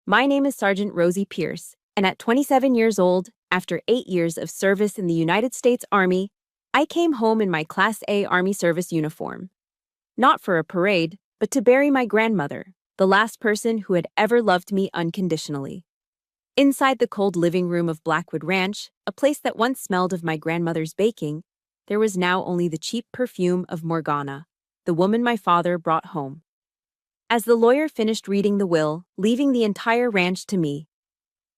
My name is Sergeant Rosie Pierce, and at 27 years old, after 8 years of service in the United States Army, I came home in my Class A Army service uniform. Not for a parade, but to bury my grandmother, the last person who had ever loved me unconditionally. Inside the cold living room of Blackwood Ranch, a place that once smelled of my grandmother's baking, there was now only the cheap perfume of Morgana, the woman my father brought home. As the lawyer finished reading the will, leaving the entire ranch to me,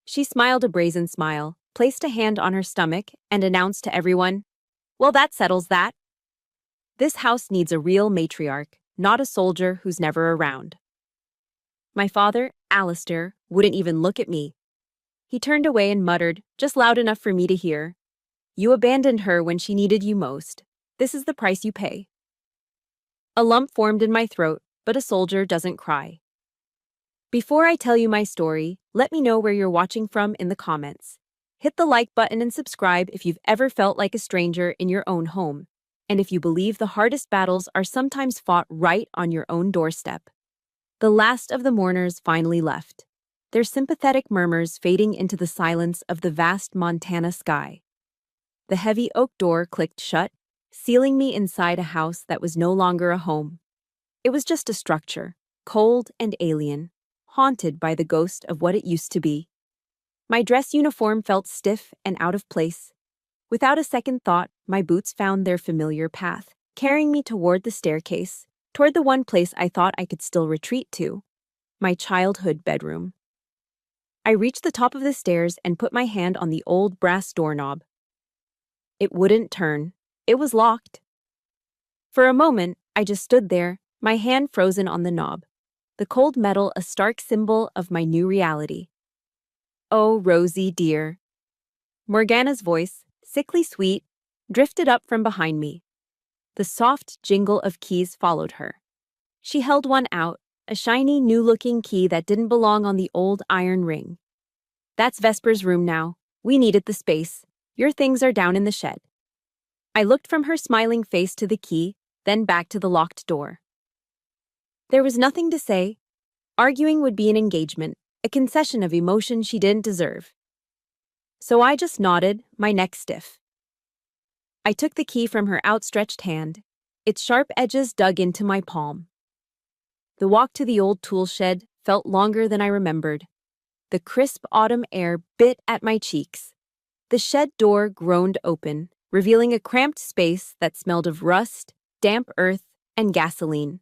she smiled a brazen smile, placed a hand on her stomach, and announced to everyone, "Well, that settles that. This house needs a real matriarch, not a soldier who's never around." My father, Alistair, wouldn't even look at me. He turned away and muttered, just loud enough for me to hear, "You abandoned her when she needed you most. This is the price you pay." A lump formed in my throat, but a soldier doesn't cry. Before I tell you my story, let me know where you're watching from in the comments. Hit the like button and subscribe if you've ever felt like a stranger in your own home, and if you believe the hardest battles are sometimes fought right on your own doorstep. The last of the mourners finally left, their sympathetic murmurs fading into the silence of the vast Montana sky. The heavy oak door clicked shut, sealing me inside a house that was no longer a home. It was just a structure, cold and alien, haunted by the ghost of what it used to be. My dress uniform felt stiff and out of place. Without a second thought, my boots found their familiar path, carrying me toward the staircase, toward the one place I thought I could still retreat to, my childhood bedroom. I reached the top of the stairs and put my hand on the old brass doorknob. It wouldn't turn. It was locked. For a moment, I just stood there, my hand frozen on the knob, the cold metal a stark symbol of my new reality. "Oh, Rosie, dear." Morgana's voice, sickly sweet, drifted up from behind me. The soft jingle of keys followed her. She held one out, a shiny, new-looking key that didn't belong on the old iron ring. "That's Vesper's room now. We needed the space. Your things are down in the shed." I looked from her smiling face to the key, then back to the locked door. There was nothing to say. Arguing would be an engagement, a concession of emotion she didn't deserve. So I just nodded, my neck stiff. I took the key from her outstretched hand, its sharp edges dug into my palm. The walk to the old tool shed felt longer than I remembered. The crisp autumn air bit at my cheeks. The shed door groaned open, revealing a cramped space that smelled of rust, damp earth, and gasoline.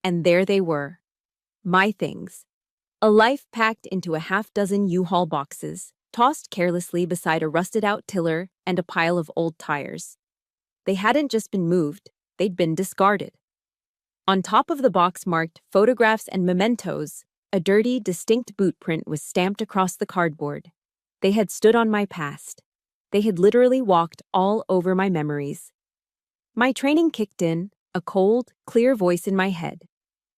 And there they were, my things. A life packed into a half-dozen U-Haul boxes, tossed carelessly beside a rusted-out tiller and a pile of old tires. They hadn't just been moved, they'd been discarded. On top of the box marked photographs and mementos, a dirty, distinct boot print was stamped across the cardboard. They had stood on my past. They had literally walked all over my memories. My training kicked in, a cold, clear voice in my head.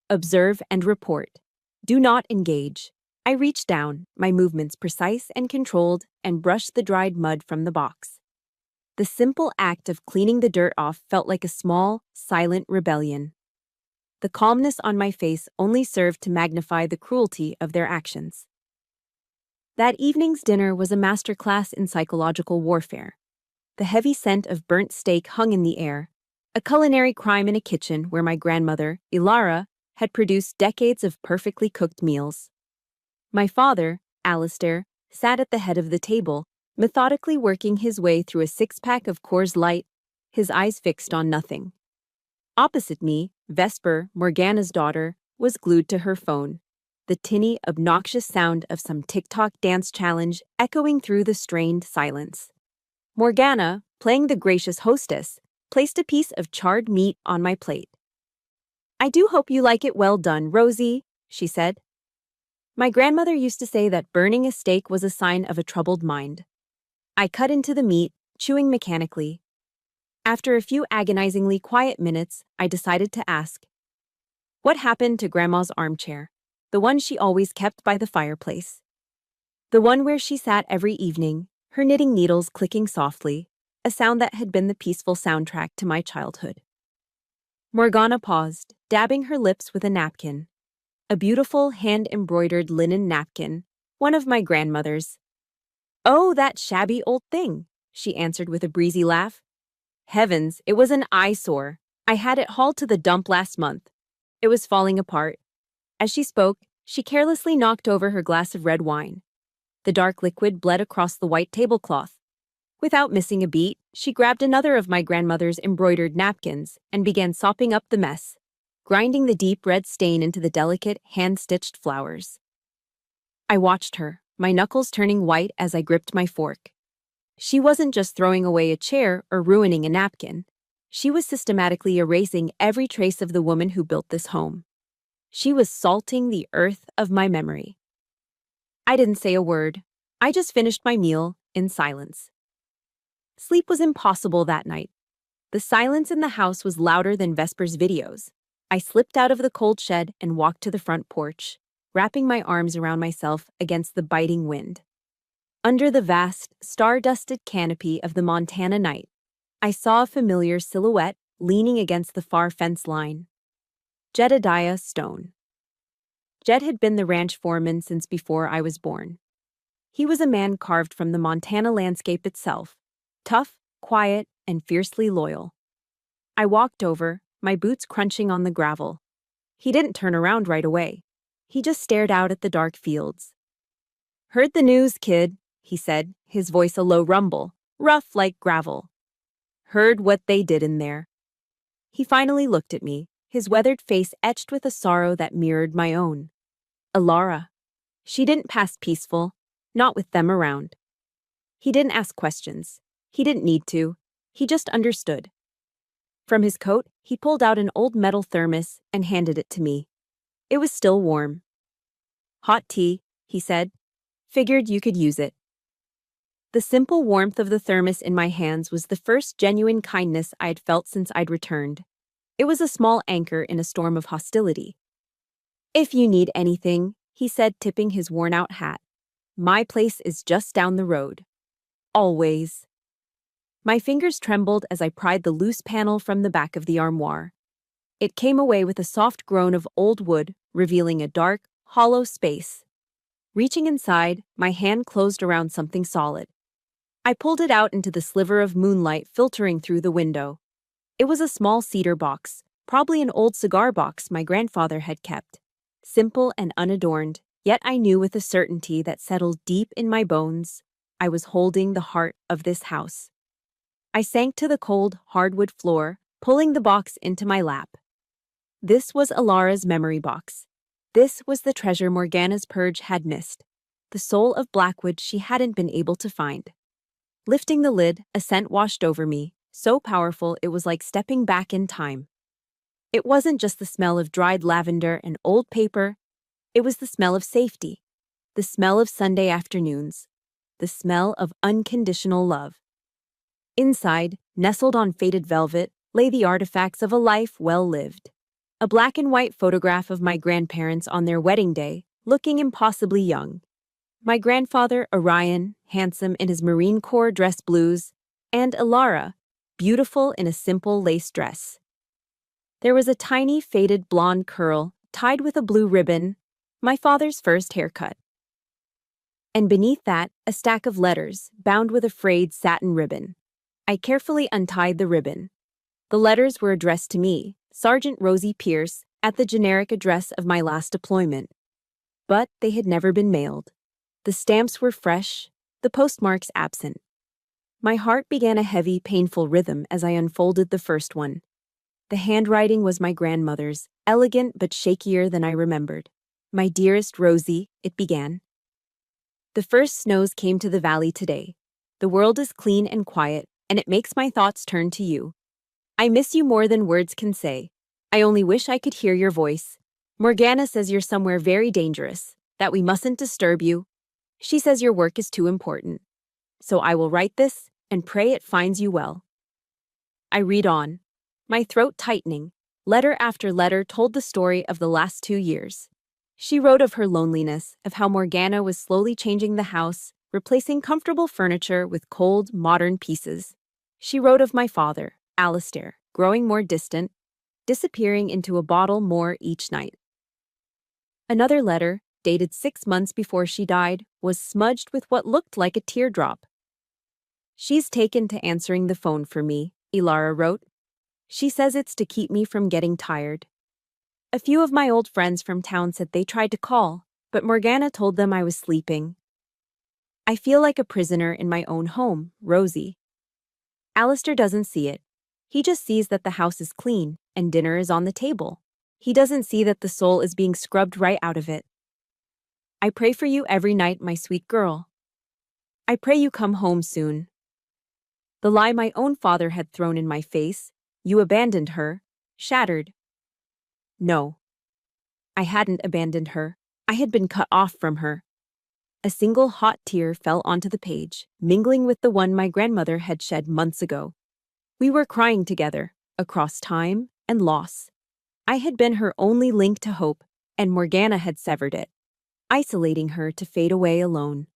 Observe and report. Do not engage. I reached down, my movements precise and controlled, and brushed the dried mud from the box. The simple act of cleaning the dirt off felt like a small, silent rebellion. The calmness on my face only served to magnify the cruelty of their actions. That evening's dinner was a masterclass in psychological warfare. The heavy scent of burnt steak hung in the air, a culinary crime in a kitchen where my grandmother, Ilara, had produced decades of perfectly cooked meals. My father, Alistair, sat at the head of the table, methodically working his way through a six-pack of Coors Light, his eyes fixed on nothing. Opposite me, Vesper, Morgana's daughter, was glued to her phone, the tinny, obnoxious sound of some TikTok dance challenge echoing through the strained silence. Morgana, playing the gracious hostess, placed a piece of charred meat on my plate. "I do hope you like it well done, Rosie," she said. My grandmother used to say that burning a steak was a sign of a troubled mind. I cut into the meat, chewing mechanically. After a few agonizingly quiet minutes, I decided to ask, "What happened to Grandma's armchair? The one she always kept by the fireplace. The one where she sat every evening, her knitting needles clicking softly, a sound that had been the peaceful soundtrack to my childhood." Morgana paused, dabbing her lips with a napkin. a beautiful hand-embroidered linen napkin, one of my grandmother's. "Oh, that shabby old thing," she answered with a breezy laugh. "Heavens, it was an eyesore. I had it hauled to the dump last month. It was falling apart." As she spoke, she carelessly knocked over her glass of red wine. The dark liquid bled across the white tablecloth. Without missing a beat, she grabbed another of my grandmother's embroidered napkins and began sopping up the mess, grinding the deep red stain into the delicate, hand-stitched flowers. I watched her, my knuckles turning white as I gripped my fork. She wasn't just throwing away a chair or ruining a napkin. She was systematically erasing every trace of the woman who built this home. She was salting the earth of my memory. I didn't say a word. I just finished my meal in silence. Sleep was impossible that night. The silence in the house was louder than Vesper's videos. I slipped out of the cold shed and walked to the front porch, wrapping my arms around myself against the biting wind. Under the vast, star-dusted canopy of the Montana night, I saw a familiar silhouette leaning against the far fence line. Jedediah Stone. Jed had been the ranch foreman since before I was born. He was a man carved from the Montana landscape itself, tough, quiet, and fiercely loyal. I walked over, my boots crunching on the gravel. He didn't turn around right away. He just stared out at the dark fields. "Heard the news, kid," he said, his voice a low rumble, rough like gravel. "Heard what they did in there." He finally looked at me, his weathered face etched with a sorrow that mirrored my own. Alara. She didn't pass peaceful, not with them around. He didn't ask questions. He didn't need to. He just understood. From his coat, he pulled out an old metal thermos and handed it to me. It was still warm. "Hot tea," he said. "Figured you could use it." The simple warmth of the thermos in my hands was the first genuine kindness I'd felt since I'd returned. It was a small anchor in a storm of hostility. "If you need anything," he said, tipping his worn-out hat, "my place is just down the road. Always." My fingers trembled as I pried the loose panel from the back of the armoire. It came away with a soft groan of old wood, revealing a dark, hollow space. Reaching inside, my hand closed around something solid. I pulled it out into the sliver of moonlight filtering through the window. It was a small cedar box, probably an old cigar box my grandfather had kept. Simple and unadorned, yet I knew with a certainty that settled deep in my bones, I was holding the heart of this house. I sank to the cold, hardwood floor, pulling the box into my lap. This was Alara's memory box. This was the treasure Morgana's purge had missed, the soul of Blackwood she hadn't been able to find. Lifting the lid, a scent washed over me, so powerful it was like stepping back in time. It wasn't just the smell of dried lavender and old paper, it was the smell of safety, the smell of Sunday afternoons, the smell of unconditional love. Inside, nestled on faded velvet, lay the artifacts of a life well lived. A black and white photograph of my grandparents on their wedding day, looking impossibly young. My grandfather, Orion, handsome in his Marine Corps dress blues, and Alara, beautiful in a simple lace dress. There was a tiny faded blonde curl, tied with a blue ribbon, my father's first haircut. And beneath that, a stack of letters, bound with a frayed satin ribbon. I carefully untied the ribbon. The letters were addressed to me, Sergeant Rosie Pierce, at the generic address of my last deployment. But they had never been mailed. The stamps were fresh, the postmarks absent. My heart began a heavy, painful rhythm as I unfolded the first one. The handwriting was my grandmother's, elegant but shakier than I remembered. "My dearest Rosie," it began. "The first snows came to the valley today. The world is clean and quiet, and it makes my thoughts turn to you. I miss you more than words can say. I only wish I could hear your voice. Morgana says you're somewhere very dangerous, that we mustn't disturb you. She says your work is too important. So I will write this and pray it finds you well." I read on, my throat tightening. Letter after letter told the story of the last 2 years. She wrote of her loneliness, of how Morgana was slowly changing the house, replacing comfortable furniture with cold, modern pieces. She wrote of my father, Alistair, growing more distant, disappearing into a bottle more each night. Another letter, dated 6 months before she died, was smudged with what looked like a teardrop. "She's taken to answering the phone for me," Ilara wrote. "She says it's to keep me from getting tired." A few of my old friends from town said they tried to call, but Morgana told them I was sleeping. "I feel like a prisoner in my own home, Rosie." Alistair doesn't see it. He just sees that the house is clean and dinner is on the table. He doesn't see that the soul is being scrubbed right out of it. "I pray for you every night, my sweet girl. I pray you come home soon." The lie my own father had thrown in my face, "You abandoned her," shattered. No. I hadn't abandoned her. I had been cut off from her. A single hot tear fell onto the page, mingling with the one my grandmother had shed months ago. We were crying together, across time and loss. I had been her only link to hope, and Morgana had severed it, isolating her to fade away alone.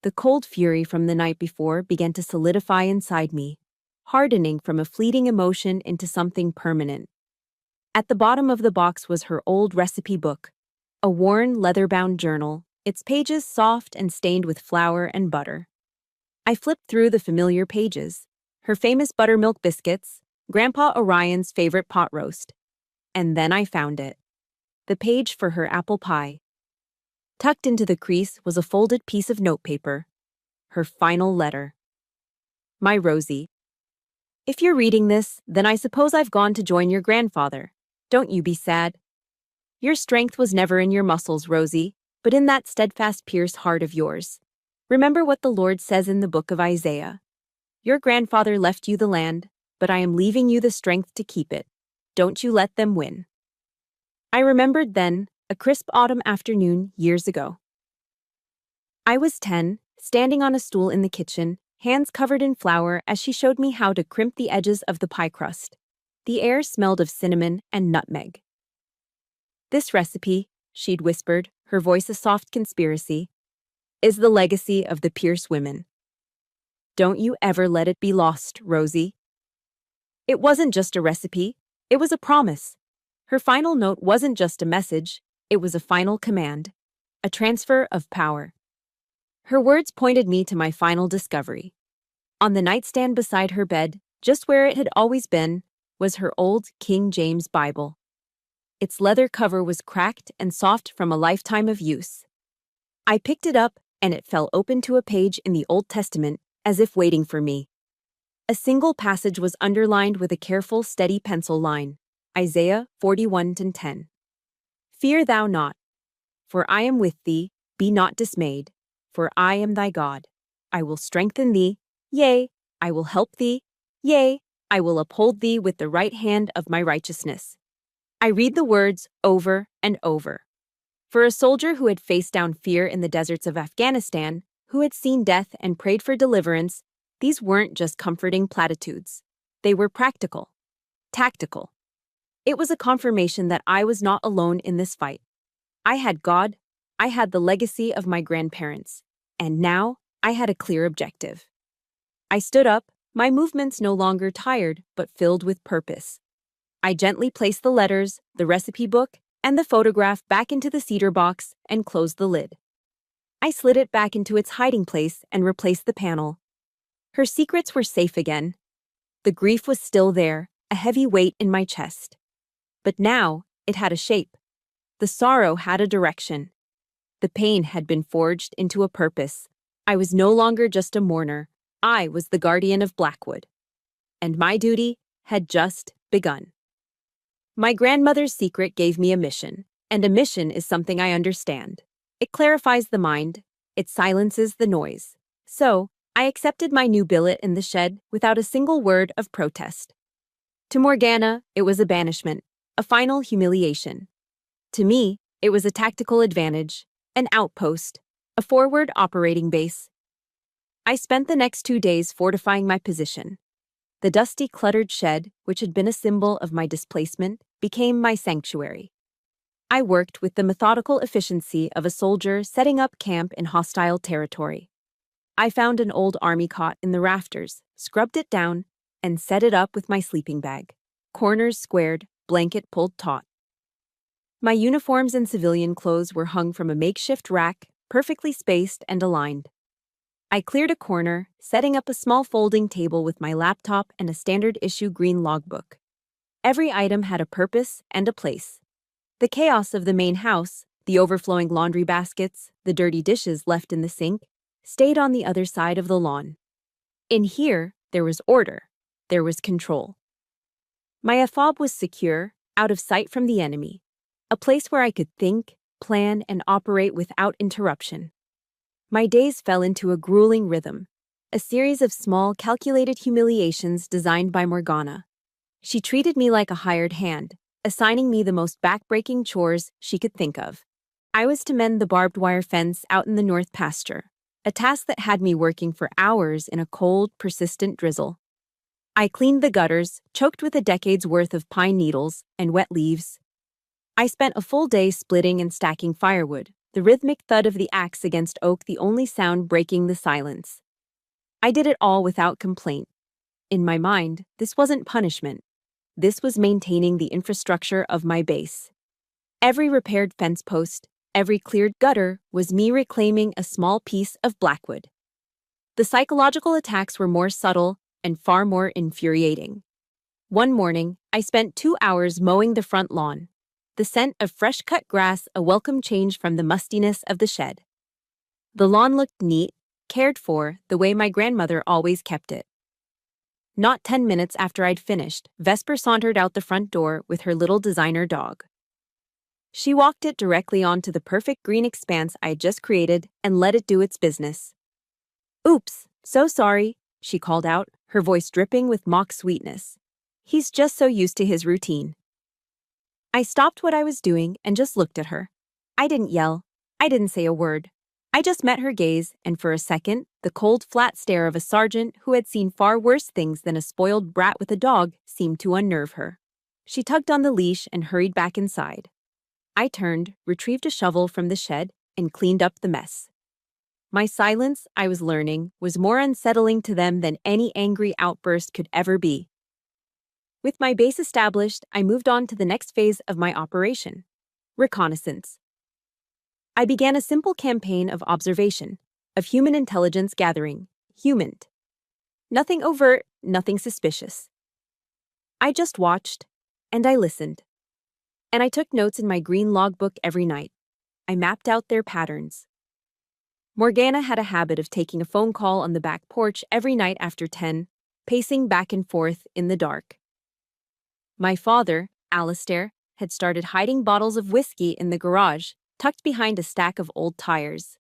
The cold fury from the night before began to solidify inside me, hardening from a fleeting emotion into something permanent. At the bottom of the box was her old recipe book, a worn leather-bound journal, its pages soft and stained with flour and butter. I flipped through the familiar pages, her famous buttermilk biscuits, Grandpa Orion's favorite pot roast. And then I found it. The page for her apple pie. Tucked into the crease was a folded piece of notepaper. Her final letter. "My Rosie. If you're reading this, then I suppose I've gone to join your grandfather. Don't you be sad. Your strength was never in your muscles, Rosie, but in that steadfast Pierce heart of yours. Remember what the Lord says in the book of Isaiah. Your grandfather left you the land, but I am leaving you the strength to keep it. Don't you let them win." I remembered then, a crisp autumn afternoon years ago. I was 10, standing on a stool in the kitchen, hands covered in flour as she showed me how to crimp the edges of the pie crust. The air smelled of cinnamon and nutmeg. "This recipe," she'd whispered, her voice a soft conspiracy, "is the legacy of the Pierce women. Don't you ever let it be lost, Rosie." It wasn't just a recipe, it was a promise. Her final note wasn't just a message, it was a final command, a transfer of power. Her words pointed me to my final discovery. On the nightstand beside her bed, just where it had always been, was her old King James Bible. Its leather cover was cracked and soft from a lifetime of use. I picked it up, and it fell open to a page in the Old Testament, as if waiting for me. A single passage was underlined with a careful, steady pencil line, Isaiah 41:10. "Fear thou not, for I am with thee, be not dismayed, for I am thy God. I will strengthen thee, yea, I will help thee, yea, I will uphold thee with the right hand of my righteousness." I read the words over and over. For a soldier who had faced down fear in the deserts of Afghanistan, who had seen death and prayed for deliverance, these weren't just comforting platitudes. They were practical, tactical. It was a confirmation that I was not alone in this fight. I had God, I had the legacy of my grandparents, and now I had a clear objective. I stood up, my movements no longer tired but filled with purpose. I gently placed the letters, the recipe book, and the photograph back into the cedar box and closed the lid. I slid it back into its hiding place and replaced the panel. Her secrets were safe again. The grief was still there, a heavy weight in my chest. But now, it had a shape. The sorrow had a direction. The pain had been forged into a purpose. I was no longer just a mourner. I was the guardian of Blackwood. And my duty had just begun. My grandmother's secret gave me a mission, and a mission is something I understand. It clarifies the mind, it silences the noise. So, I accepted my new billet in the shed without a single word of protest. To Morgana, it was a banishment, a final humiliation. To me, it was a tactical advantage, an outpost, a forward operating base. I spent the next 2 days fortifying my position. The dusty, cluttered shed, which had been a symbol of my displacement, became my sanctuary. I worked with the methodical efficiency of a soldier setting up camp in hostile territory. I found an old army cot in the rafters, scrubbed it down, and set it up with my sleeping bag. Corners squared, blanket pulled taut. My uniforms and civilian clothes were hung from a makeshift rack, perfectly spaced and aligned. I cleared a corner, setting up a small folding table with my laptop and a standard-issue green logbook. Every item had a purpose and a place. The chaos of the main house, the overflowing laundry baskets, the dirty dishes left in the sink, stayed on the other side of the lawn. In here, there was order. There was control. My fob was secure, out of sight from the enemy. A place where I could think, plan, and operate without interruption. My days fell into a grueling rhythm, a series of small, calculated humiliations designed by Morgana. She treated me like a hired hand, assigning me the most backbreaking chores she could think of. I was to mend the barbed wire fence out in the north pasture, a task that had me working for hours in a cold, persistent drizzle. I cleaned the gutters, choked with a decade's worth of pine needles and wet leaves. I spent a full day splitting and stacking firewood, the rhythmic thud of the axe against oak the only sound breaking the silence. I did it all without complaint. In my mind, this wasn't punishment. This was maintaining the infrastructure of my base. Every repaired fence post, every cleared gutter was me reclaiming a small piece of Blackwood. The psychological attacks were more subtle and far more infuriating. One morning, I spent 2 hours mowing the front lawn. The scent of fresh-cut grass a welcome change from the mustiness of the shed. The lawn looked neat, cared for, the way my grandmother always kept it. Not 10 minutes after I'd finished, Vesper sauntered out the front door with her little designer dog. She walked it directly onto the perfect green expanse I had just created and let it do its business. "Oops, so sorry," she called out, her voice dripping with mock sweetness. He's just so used to his routine. I stopped what I was doing and just looked at her. I didn't yell. I didn't say a word. I just met her gaze, and for a second, the cold, flat stare of a sergeant who had seen far worse things than a spoiled brat with a dog seemed to unnerve her. She tugged on the leash and hurried back inside. I turned, retrieved a shovel from the shed, and cleaned up the mess. My silence, I was learning, was more unsettling to them than any angry outburst could ever be. With my base established, I moved on to the next phase of my operation: reconnaissance. I began a simple campaign of observation, of human intelligence gathering, HUMINT. Nothing overt, nothing suspicious. I just watched, and I listened. And I took notes in my green logbook every night. I mapped out their patterns. Morgana had a habit of taking a phone call on the back porch every night after 10, pacing back and forth in the dark. My father, Alistair, had started hiding bottles of whiskey in the garage, tucked behind a stack of old tires.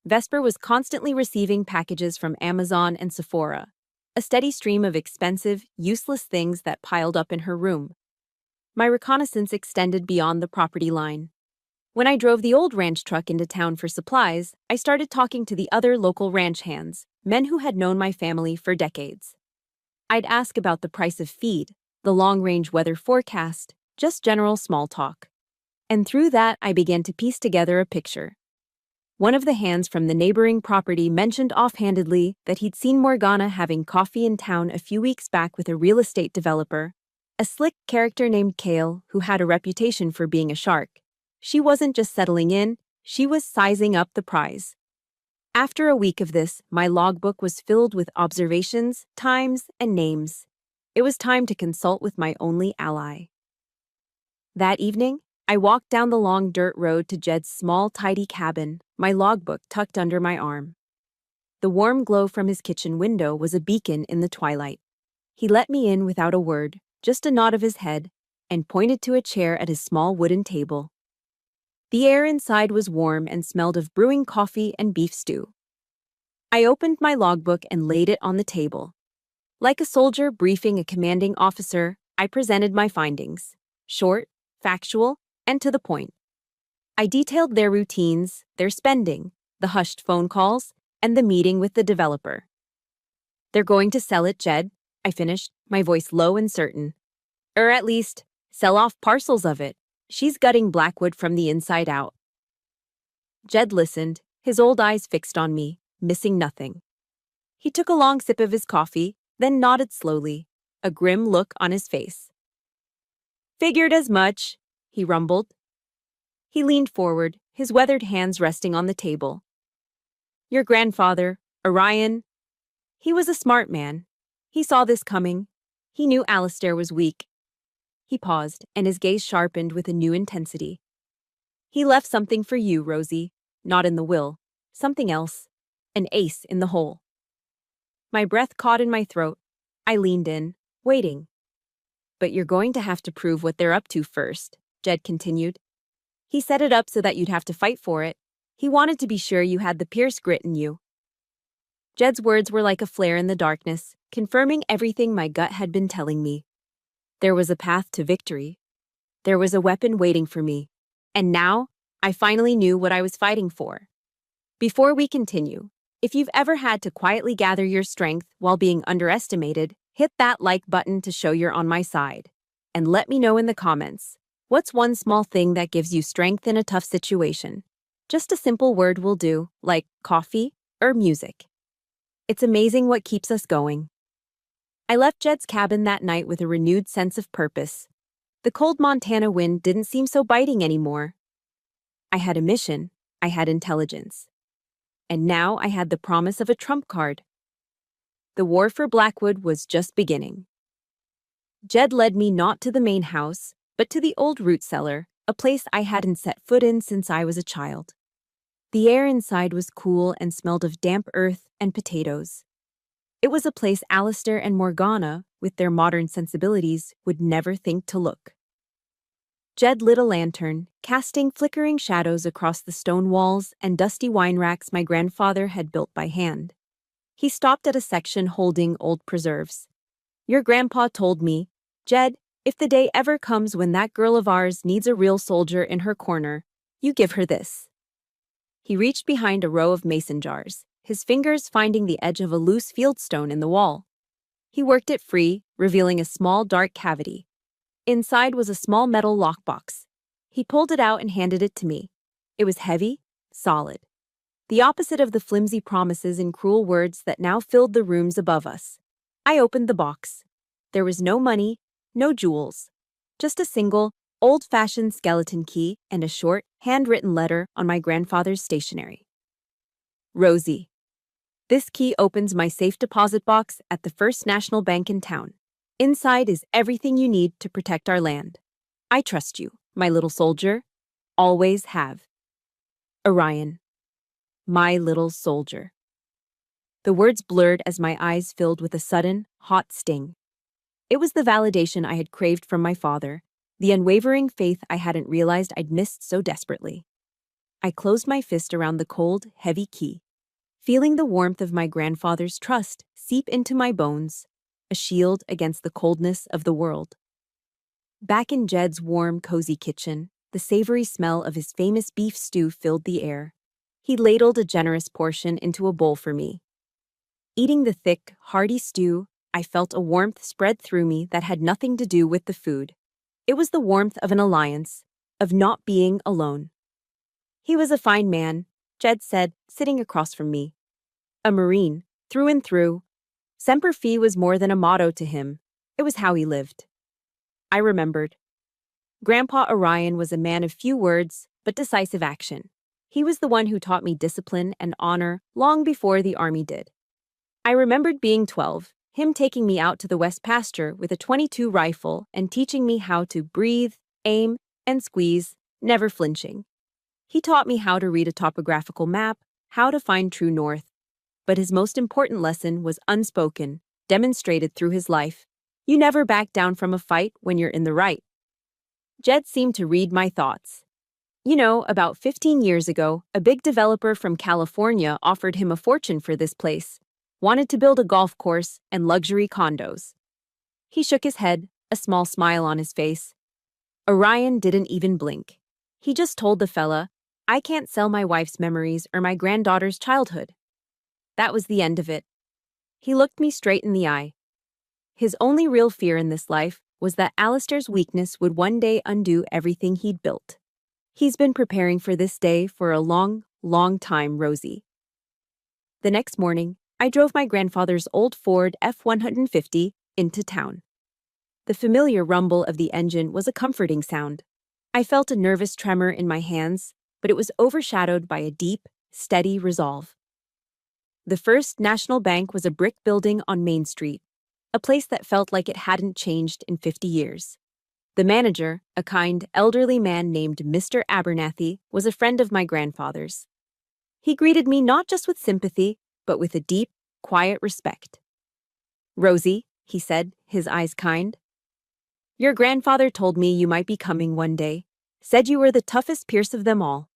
Vesper was constantly receiving packages from Amazon and Sephora, a steady stream of expensive, useless things that piled up in her room. My reconnaissance extended beyond the property line. When I drove the old ranch truck into town for supplies, I started talking to the other local ranch hands, men who had known my family for decades. I'd ask about the price of feed, the long-range weather forecast, just general small talk. And through that, I began to piece together a picture. One of the hands from the neighboring property mentioned offhandedly that he'd seen Morgana having coffee in town a few weeks back with a real estate developer, a slick character named Kale who had a reputation for being a shark. She wasn't just settling in, she was sizing up the prize. After a week of this, my logbook was filled with observations, times, and names. It was time to consult with my only ally. That evening, I walked down the long dirt road to Jed's small, tidy cabin, my logbook tucked under my arm. The warm glow from his kitchen window was a beacon in the twilight. He let me in without a word, just a nod of his head, and pointed to a chair at his small wooden table. The air inside was warm and smelled of brewing coffee and beef stew. I opened my logbook and laid it on the table. Like a soldier briefing a commanding officer, I presented my findings. Short, factual, and to the point. I detailed their routines, their spending, the hushed phone calls, and the meeting with the developer. "They're going to sell it, Jed," I finished, my voice low and certain. "Or at least, sell off parcels of it. She's gutting Blackwood from the inside out." Jed listened, his old eyes fixed on me, missing nothing. He took a long sip of his coffee, then nodded slowly, a grim look on his face. "Figured as much," he rumbled. He leaned forward, his weathered hands resting on the table. Your grandfather, Orion, he was a smart man. He saw this coming. He knew Alistair was weak. He paused, and his gaze sharpened with a new intensity. He left something for you, Rosie. Not in the will. Something else. An ace in the hole. My breath caught in my throat. I leaned in, waiting. But you're going to have to prove what they're up to first, Jed continued. He set it up so that you'd have to fight for it. He wanted to be sure you had the Pierce grit in you. Jed's words were like a flare in the darkness, confirming everything my gut had been telling me. There was a path to victory. There was a weapon waiting for me. And now, I finally knew what I was fighting for. Before we continue, if you've ever had to quietly gather your strength while being underestimated, hit that like button to show you're on my side. And let me know in the comments, what's one small thing that gives you strength in a tough situation? Just a simple word will do, like coffee or music. It's amazing what keeps us going. I left Jed's cabin that night with a renewed sense of purpose. The cold Montana wind didn't seem so biting anymore. I had a mission, I had intelligence. And now I had the promise of a trump card. The war for Blackwood was just beginning. Jed led me not to the main house, but to the old root cellar, a place I hadn't set foot in since I was a child. The air inside was cool and smelled of damp earth and potatoes. It was a place Alistair and Morgana, with their modern sensibilities, would never think to look. Jed lit a lantern, casting flickering shadows across the stone walls and dusty wine racks my grandfather had built by hand. He stopped at a section holding old preserves. Your grandpa told me, Jed, if the day ever comes when that girl of ours needs a real soldier in her corner, you give her this. He reached behind a row of mason jars, his fingers finding the edge of a loose fieldstone in the wall. He worked it free, revealing a small dark cavity. Inside was a small metal lockbox. He pulled it out and handed it to me. It was heavy, solid. The opposite of the flimsy promises and cruel words that now filled the rooms above us. I opened the box. There was no money, no jewels. Just a single, old-fashioned skeleton key and a short, handwritten letter on my grandfather's stationery. Rosie. This key opens my safe deposit box at the First National Bank in town. Inside is everything you need to protect our land. I trust you, my little soldier. Always have. Orion. My little soldier. The words blurred as my eyes filled with a sudden, hot sting. It was the validation I had craved from my father, the unwavering faith I hadn't realized I'd missed so desperately. I closed my fist around the cold, heavy key, feeling the warmth of my grandfather's trust seep into my bones, a shield against the coldness of the world. Back in Jed's warm, cozy kitchen, the savory smell of his famous beef stew filled the air. He ladled a generous portion into a bowl for me. Eating the thick, hearty stew, I felt a warmth spread through me that had nothing to do with the food. It was the warmth of an alliance, of not being alone. He was a fine man, Jed said, sitting across from me. A Marine, through and through. Semper Fi was more than a motto to him. It was how he lived. I remembered. Grandpa Orion was a man of few words, but decisive action. He was the one who taught me discipline and honor long before the army did. I remembered being 12, him taking me out to the west pasture with a .22 rifle and teaching me how to breathe, aim, and squeeze, never flinching. He taught me how to read a topographical map, how to find true north. But his most important lesson was unspoken, demonstrated through his life. You never back down from a fight when you're in the right. Jed seemed to read my thoughts. You know, about 15 years ago, a big developer from California offered him a fortune for this place. Wanted to build a golf course and luxury condos. He shook his head, a small smile on his face. Orion didn't even blink. He just told the fella, I can't sell my wife's memories or my granddaughter's childhood. That was the end of it. He looked me straight in the eye. His only real fear in this life was that Alistair's weakness would one day undo everything he'd built. He's been preparing for this day for a long, long time, Rosie. The next morning, I drove my grandfather's old Ford F-150 into town. The familiar rumble of the engine was a comforting sound. I felt a nervous tremor in my hands, but it was overshadowed by a deep, steady resolve. The First National Bank was a brick building on Main Street, a place that felt like it hadn't changed in 50 years. The manager, a kind, elderly man named Mr. Abernathy, was a friend of my grandfather's. He greeted me not just with sympathy, but with a deep, quiet respect. "Rosie," he said, his eyes kind, "your grandfather told me you might be coming one day, said you were the toughest Pierce of them all."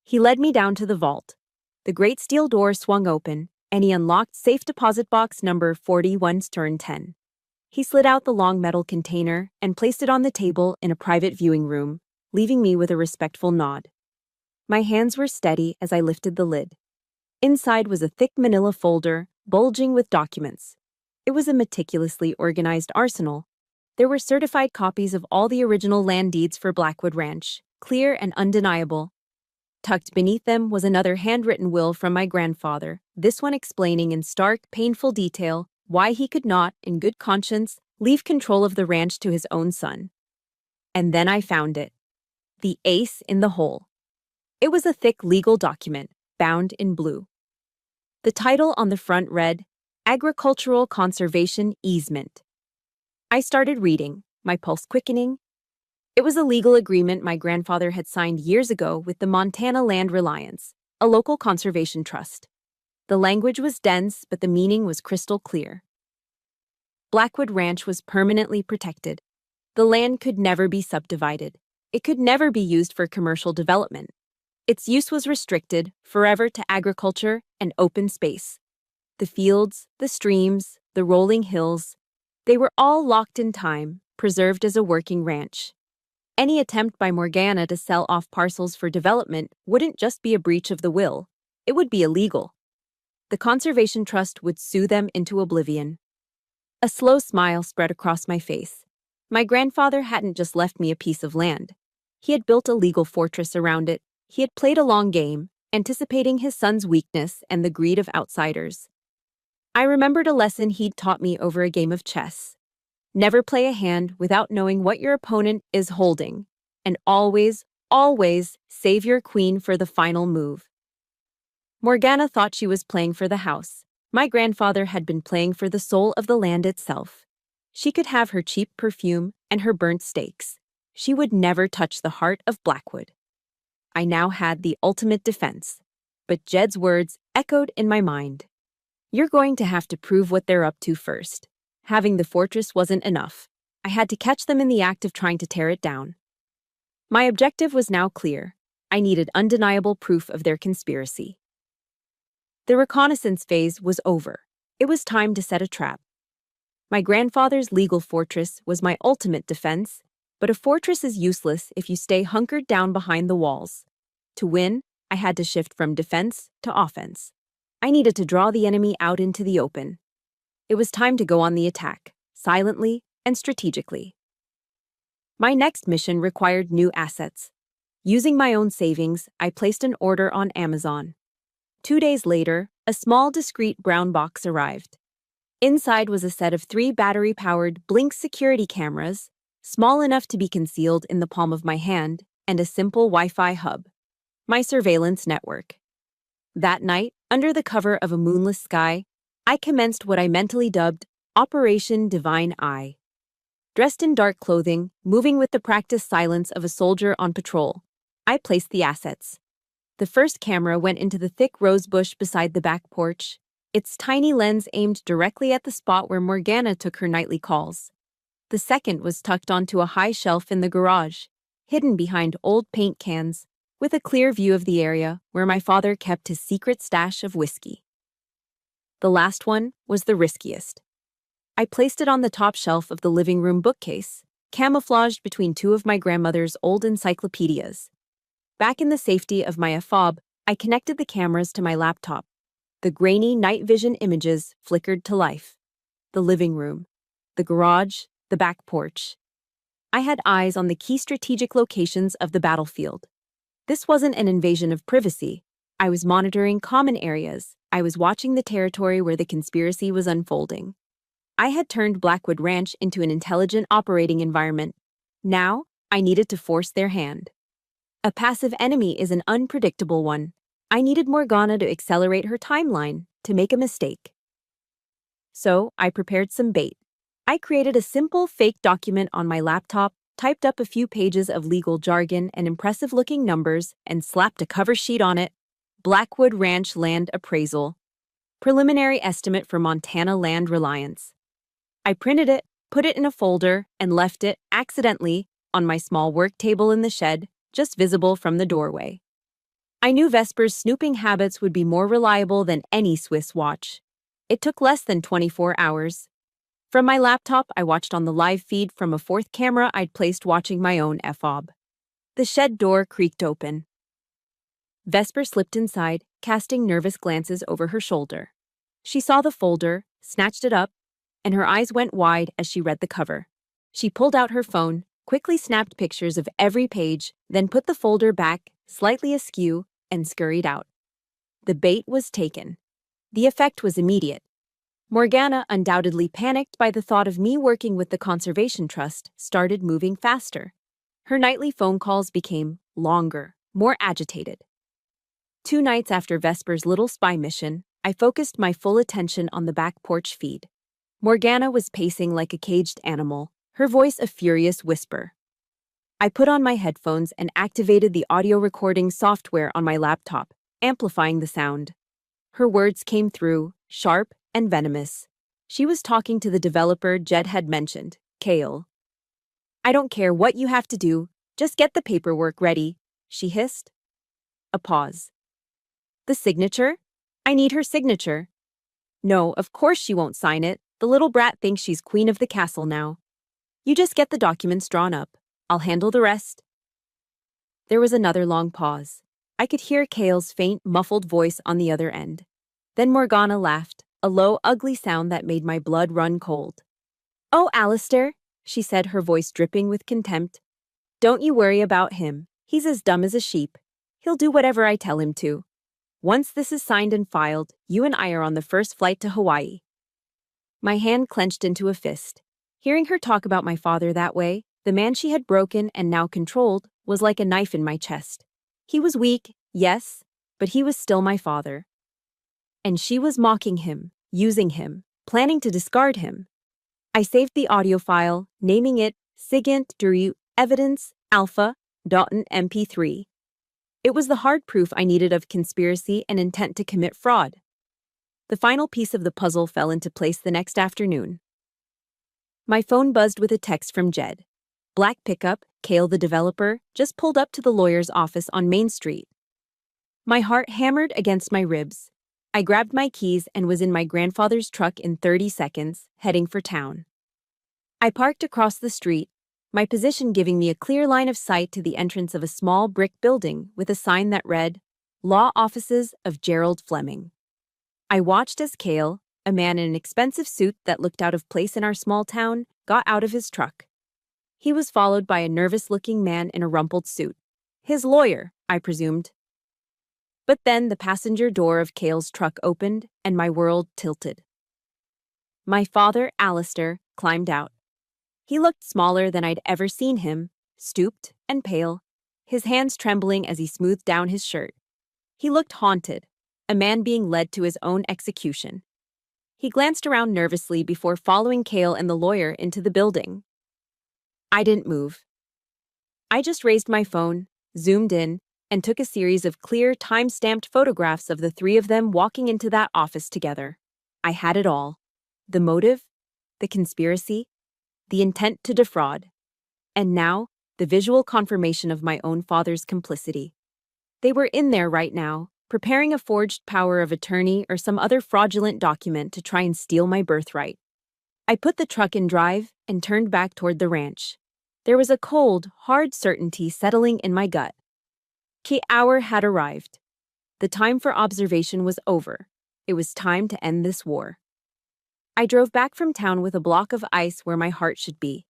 He led me down to the vault. The great steel door swung open, and he unlocked safe deposit box number 41-10. He slid out the long metal container and placed it on the table in a private viewing room, leaving me with a respectful nod. My hands were steady as I lifted the lid. Inside was a thick manila folder, bulging with documents. It was a meticulously organized arsenal. There were certified copies of all the original land deeds for Blackwood Ranch, clear and undeniable. Tucked beneath them was another handwritten will from my grandfather, this one explaining in stark, painful detail why he could not, in good conscience, leave control of the ranch to his own son. And then I found it. The ace in the hole. It was a thick legal document, bound in blue. The title on the front read, Agricultural Conservation Easement. I started reading, my pulse quickening. It was a legal agreement my grandfather had signed years ago with the Montana Land Reliance, a local conservation trust. The language was dense, but the meaning was crystal clear. Blackwood Ranch was permanently protected. The land could never be subdivided. It could never be used for commercial development. Its use was restricted forever to agriculture and open space. The fields, the streams, the rolling hills, they were all locked in time, preserved as a working ranch. Any attempt by Morgana to sell off parcels for development wouldn't just be a breach of the will, it would be illegal. The Conservation Trust would sue them into oblivion. A slow smile spread across my face. My grandfather hadn't just left me a piece of land. He had built a legal fortress around it. He had played a long game, anticipating his son's weakness and the greed of outsiders. I remembered a lesson he'd taught me over a game of chess. Never play a hand without knowing what your opponent is holding, and always, always save your queen for the final move. Morgana thought she was playing for the house. My grandfather had been playing for the soul of the land itself. She could have her cheap perfume and her burnt steaks. She would never touch the heart of Blackwood. I now had the ultimate defense, but Jed's words echoed in my mind. You're going to have to prove what they're up to first. Having the fortress wasn't enough. I had to catch them in the act of trying to tear it down. My objective was now clear. I needed undeniable proof of their conspiracy. The reconnaissance phase was over. It was time to set a trap. My grandfather's legal fortress was my ultimate defense, but a fortress is useless if you stay hunkered down behind the walls. To win, I had to shift from defense to offense. I needed to draw the enemy out into the open. It was time to go on the attack, silently and strategically. My next mission required new assets. Using my own savings, I placed an order on Amazon. 2 days later, a small, discreet brown box arrived. Inside was a set of 3 battery-powered Blink security cameras, small enough to be concealed in the palm of my hand, and a simple Wi-Fi hub. My surveillance network. That night, under the cover of a moonless sky, I commenced what I mentally dubbed Operation Divine Eye. Dressed in dark clothing, moving with the practiced silence of a soldier on patrol, I placed the assets. The first camera went into the thick rose bush beside the back porch, its tiny lens aimed directly at the spot where Morgana took her nightly calls. The second was tucked onto a high shelf in the garage, hidden behind old paint cans, with a clear view of the area where my father kept his secret stash of whiskey. The last one was the riskiest. I placed it on the top shelf of the living room bookcase, camouflaged between 2 of my grandmother's old encyclopedias. Back in the safety of my fob, I connected the cameras to my laptop. The grainy night vision images flickered to life. The living room, the garage, the back porch. I had eyes on the key strategic locations of the battlefield. This wasn't an invasion of privacy. I was monitoring common areas. I was watching the territory where the conspiracy was unfolding. I had turned Blackwood Ranch into an intelligent operating environment. Now, I needed to force their hand. A passive enemy is an unpredictable one. I needed Morgana to accelerate her timeline, to make a mistake. So, I prepared some bait. I created a simple fake document on my laptop, typed up a few pages of legal jargon and impressive-looking numbers, and slapped a cover sheet on it. Blackwood Ranch Land Appraisal. Preliminary estimate for Montana Land Reliance. I printed it, put it in a folder, and left it, accidentally, on my small work table in the shed, just visible from the doorway. I knew Vesper's snooping habits would be more reliable than any Swiss watch. It took less than 24 hours. From my laptop, I watched on the live feed from a fourth camera I'd placed watching my own FOB. The shed door creaked open. Vesper slipped inside, casting nervous glances over her shoulder. She saw the folder, snatched it up, and her eyes went wide as she read the cover. She pulled out her phone, quickly snapped pictures of every page, then put the folder back, slightly askew, and scurried out. The bait was taken. The effect was immediate. Morgana, undoubtedly panicked by the thought of me working with the Conservation Trust, started moving faster. Her nightly phone calls became longer, more agitated. 2 nights after Vesper's little spy mission, I focused my full attention on the back porch feed. Morgana was pacing like a caged animal, her voice a furious whisper. I put on my headphones and activated the audio recording software on my laptop, amplifying the sound. Her words came through, sharp and venomous. She was talking to the developer Jed had mentioned, Kale. "I don't care what you have to do, just get the paperwork ready," she hissed. A pause. "The signature? I need her signature." "No, of course she won't sign it. The little brat thinks she's queen of the castle now. You just get the documents drawn up. I'll handle the rest." There was another long pause. I could hear Kale's faint, muffled voice on the other end. Then Morgana laughed, a low, ugly sound that made my blood run cold. "Oh, Alistair," she said, her voice dripping with contempt. "Don't you worry about him. He's as dumb as a sheep. He'll do whatever I tell him to. Once this is signed and filed, you and I are on the first flight to Hawaii." My hand clenched into a fist. Hearing her talk about my father that way, the man she had broken and now controlled, was like a knife in my chest. He was weak, yes, but he was still my father. And she was mocking him, using him, planning to discard him. I saved the audio file, naming it Sigint Duru Evidence Alpha .mp3. It was the hard proof I needed of conspiracy and intent to commit fraud. The final piece of the puzzle fell into place the next afternoon. My phone buzzed with a text from Jed. Black pickup, Kale the developer, just pulled up to the lawyer's office on Main Street. My heart hammered against my ribs. I grabbed my keys and was in my grandfather's truck in 30 seconds, heading for town. I parked across the street, my position giving me a clear line of sight to the entrance of a small brick building with a sign that read, Law Offices of Gerald Fleming. I watched as Kale, a man in an expensive suit that looked out of place in our small town, got out of his truck. He was followed by a nervous-looking man in a rumpled suit. His lawyer, I presumed. But then the passenger door of Kale's truck opened and my world tilted. My father, Alistair, climbed out. He looked smaller than I'd ever seen him, stooped and pale, his hands trembling as he smoothed down his shirt. He looked haunted, a man being led to his own execution. He glanced around nervously before following Kale and the lawyer into the building. I didn't move. I just raised my phone, zoomed in, and took a series of clear, time-stamped photographs of the 3 of them walking into that office together. I had it all. The motive, the conspiracy, the intent to defraud, and now, the visual confirmation of my own father's complicity. They were in there right now, preparing a forged power of attorney or some other fraudulent document to try and steal my birthright. I put the truck in drive and turned back toward the ranch. There was a cold, hard certainty settling in my gut. The hour had arrived. The time for observation was over. It was time to end this war. I drove back from town with a block of ice where my heart should be.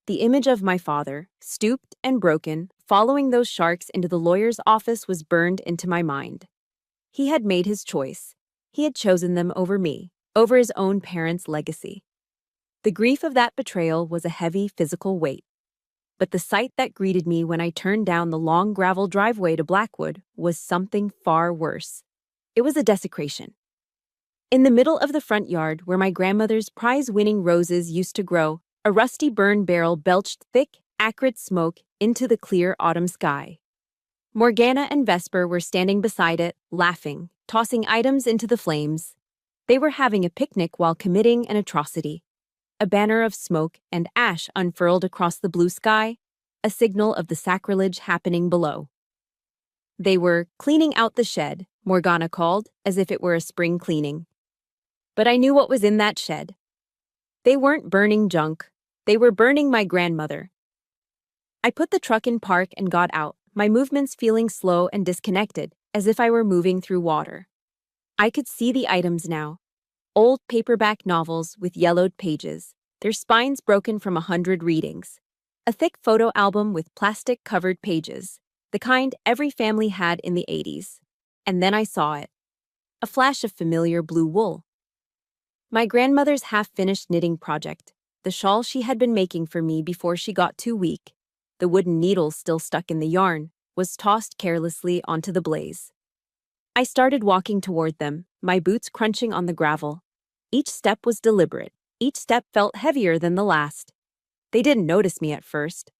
The image of my father, stooped and broken, following those sharks into the lawyer's office was burned into my mind. He had made his choice. He had chosen them over me, over his own parents' legacy. The grief of that betrayal was a heavy physical weight. But the sight that greeted me when I turned down the long gravel driveway to Blackwood was something far worse. It was a desecration. In the middle of the front yard, where my grandmother's prize-winning roses used to grow, a rusty burn barrel belched thick, acrid smoke into the clear autumn sky. Morgana and Vesper were standing beside it, laughing, tossing items into the flames. They were having a picnic while committing an atrocity. A banner of smoke and ash unfurled across the blue sky, a signal of the sacrilege happening below. They were cleaning out the shed, Morgana called, as if it were a spring cleaning. But I knew what was in that shed. They weren't burning junk. They were burning my grandmother. I put the truck in park and got out, my movements feeling slow and disconnected, as if I were moving through water. I could see the items now. Old paperback novels with yellowed pages, their spines broken from 100 readings. A thick photo album with plastic-covered pages, the kind every family had in the 80s. And then I saw it. A flash of familiar blue wool. My grandmother's half-finished knitting project, the shawl she had been making for me before she got too weak, the wooden needles still stuck in the yarn, was tossed carelessly onto the blaze. I started walking toward them, my boots crunching on the gravel. Each step was deliberate. Each step felt heavier than the last. They didn't notice me at first.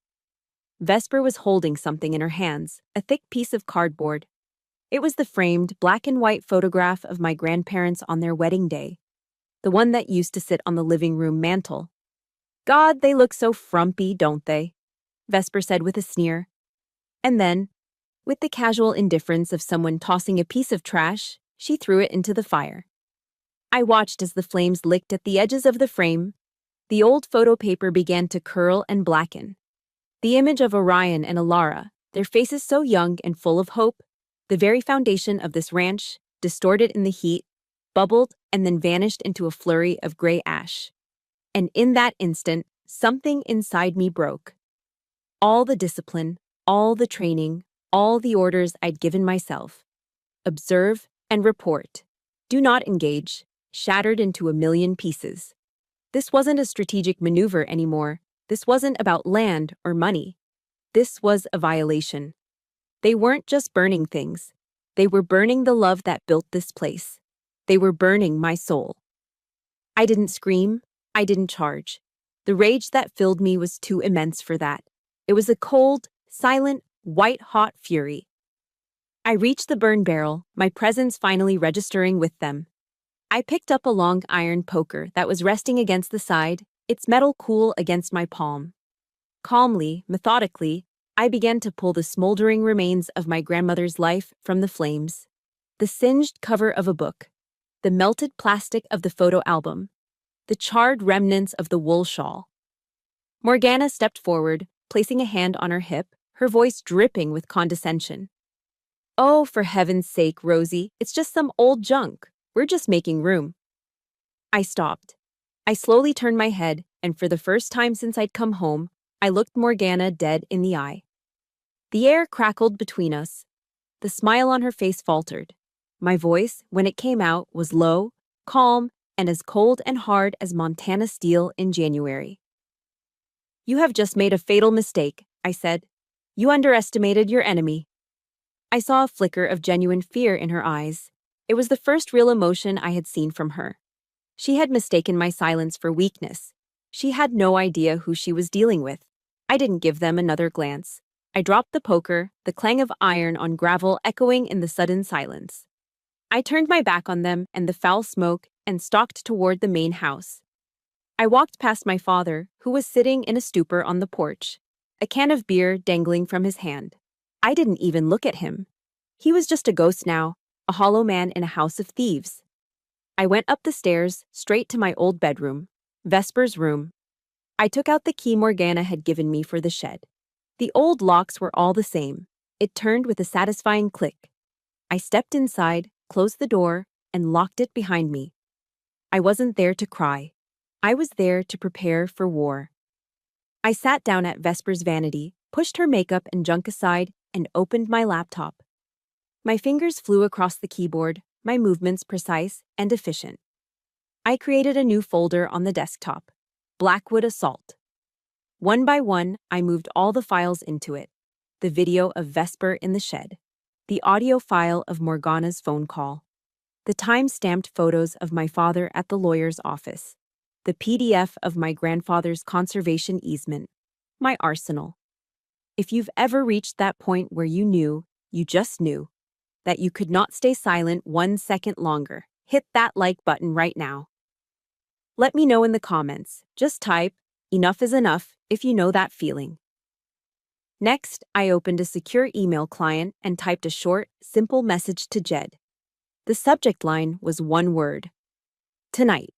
Vesper was holding something in her hands, a thick piece of cardboard. It was the framed, black-and-white photograph of my grandparents on their wedding day, the one that used to sit on the living room mantel. "God, they look so frumpy, don't they?" Vesper said with a sneer. And then, with the casual indifference of someone tossing a piece of trash, she threw it into the fire. I watched as the flames licked at the edges of the frame. The old photo paper began to curl and blacken. The image of Orion and Alara, their faces so young and full of hope, the very foundation of this ranch, distorted in the heat, bubbled and then vanished into a flurry of gray ash. And in that instant, something inside me broke. All the discipline, all the training, all the orders I'd given myself. Observe and report. Do not engage. Shattered into a million pieces. This wasn't a strategic maneuver anymore. This wasn't about land or money. This was a violation. They weren't just burning things. They were burning the love that built this place. They were burning my soul. I didn't scream. I didn't charge. The rage that filled me was too immense for that. It was a cold, silent, white-hot fury. I reached the burn barrel, my presence finally registering with them. I picked up a long iron poker that was resting against the side, its metal cool against my palm. Calmly, methodically, I began to pull the smoldering remains of my grandmother's life from the flames. The singed cover of a book, the melted plastic of the photo album, the charred remnants of the wool shawl. Morgana stepped forward, placing a hand on her hip, her voice dripping with condescension. "Oh, for heaven's sake, Rosie, it's just some old junk. We're just making room." I stopped. I slowly turned my head, and for the first time since I'd come home, I looked Morgana dead in the eye. The air crackled between us. The smile on her face faltered. My voice, when it came out, was low, calm, and as cold and hard as Montana steel in January. "You have just made a fatal mistake," I said. "You underestimated your enemy." I saw a flicker of genuine fear in her eyes. It was the first real emotion I had seen from her. She had mistaken my silence for weakness. She had no idea who she was dealing with. I didn't give them another glance. I dropped the poker, the clang of iron on gravel echoing in the sudden silence. I turned my back on them and the foul smoke and stalked toward the main house. I walked past my father, who was sitting in a stupor on the porch, a can of beer dangling from his hand. I didn't even look at him. He was just a ghost now, a hollow man in a house of thieves. I went up the stairs, straight to my old bedroom, Vesper's room. I took out the key Morgana had given me for the shed. The old locks were all the same. It turned with a satisfying click. I stepped inside, closed the door, and locked it behind me. I wasn't there to cry. I was there to prepare for war. I sat down at Vesper's vanity, pushed her makeup and junk aside, and opened my laptop. My fingers flew across the keyboard, my movements precise and efficient. I created a new folder on the desktop, Blackwood Assault. One by one, I moved all the files into it. The video of Vesper in the shed, the audio file of Morgana's phone call, the time-stamped photos of my father at the lawyer's office, the PDF of my grandfather's conservation easement, my arsenal. If you've ever reached that point where you just knew, that you could not stay silent 1 second longer, hit that like button right now. Let me know in the comments. Just type, "Enough is enough," if you know that feeling. Next, I opened a secure email client and typed a short, simple message to Jed. The subject line was one word: tonight.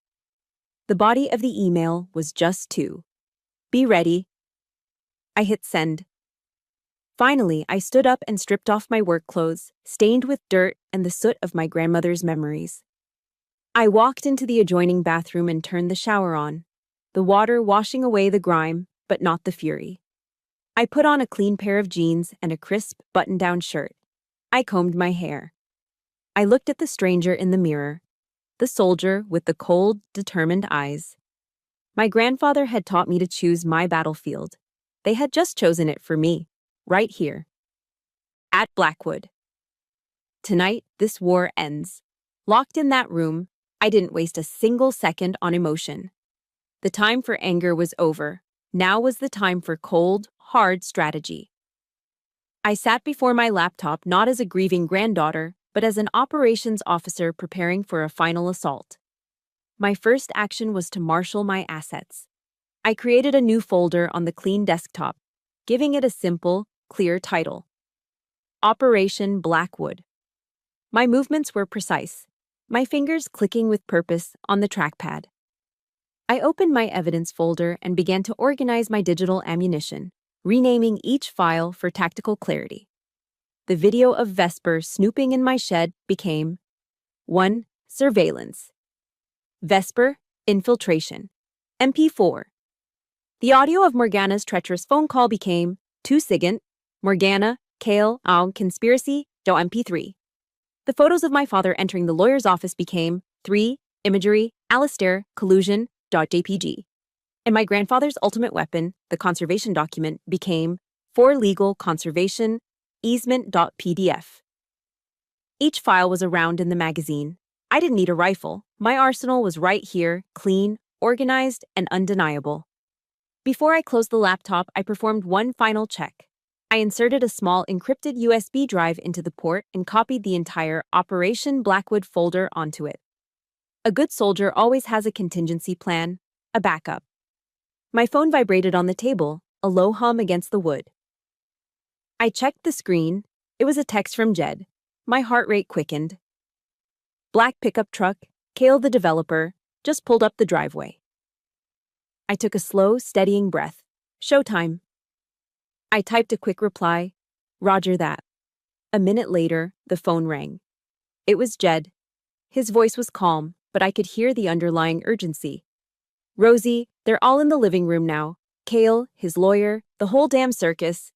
The body of the email was just two: be ready. I hit send. Finally, I stood up and stripped off my work clothes, stained with dirt and the soot of my grandmother's memories. I walked into the adjoining bathroom and turned the shower on, the water washing away the grime, but not the fury. I put on a clean pair of jeans and a crisp button-down shirt. I combed my hair. I looked at the stranger in the mirror, the soldier with the cold, determined eyes. My grandfather had taught me to choose my battlefield. They had just chosen it for me, right here, at Blackwood. Tonight, this war ends. Locked in that room, I didn't waste a single second on emotion. The time for anger was over. Now was the time for cold, hard strategy. I sat before my laptop not as a grieving granddaughter, but as an operations officer preparing for a final assault. My first action was to marshal my assets. I created a new folder on the clean desktop, giving it a simple, clear title: Operation Blackwood. My movements were precise, my fingers clicking with purpose on the trackpad. I opened my evidence folder and began to organize my digital ammunition, renaming each file for tactical clarity. The video of Vesper snooping in my shed became 1. Surveillance. Vesper, infiltration. MP4. The audio of Morgana's treacherous phone call became 2. Sigint, Morgana, Kale, conspiracy, MP3. The photos of my father entering the lawyer's office became 3. Imagery, Alistair, collusion.jpg. And my grandfather's ultimate weapon, the conservation document, became 4. Legal conservation, easement.pdf. Each file was around in the magazine. I didn't need a rifle. My arsenal was right here, clean, organized, and undeniable. Before I closed the laptop, I performed one final check. I inserted a small encrypted USB drive into the port and copied the entire Operation Blackwood folder onto it. A good soldier always has a contingency plan, a backup. My phone vibrated on the table, a low hum against the wood. I checked the screen. It was a text from Jed. My heart rate quickened. Black pickup truck, Kale the developer, just pulled up the driveway. I took a slow, steadying breath. Showtime. I typed a quick reply. Roger that. A minute later, the phone rang. It was Jed. His voice was calm, but I could hear the underlying urgency. Rosie, they're all in the living room now. Kale, his lawyer, the whole damn circus.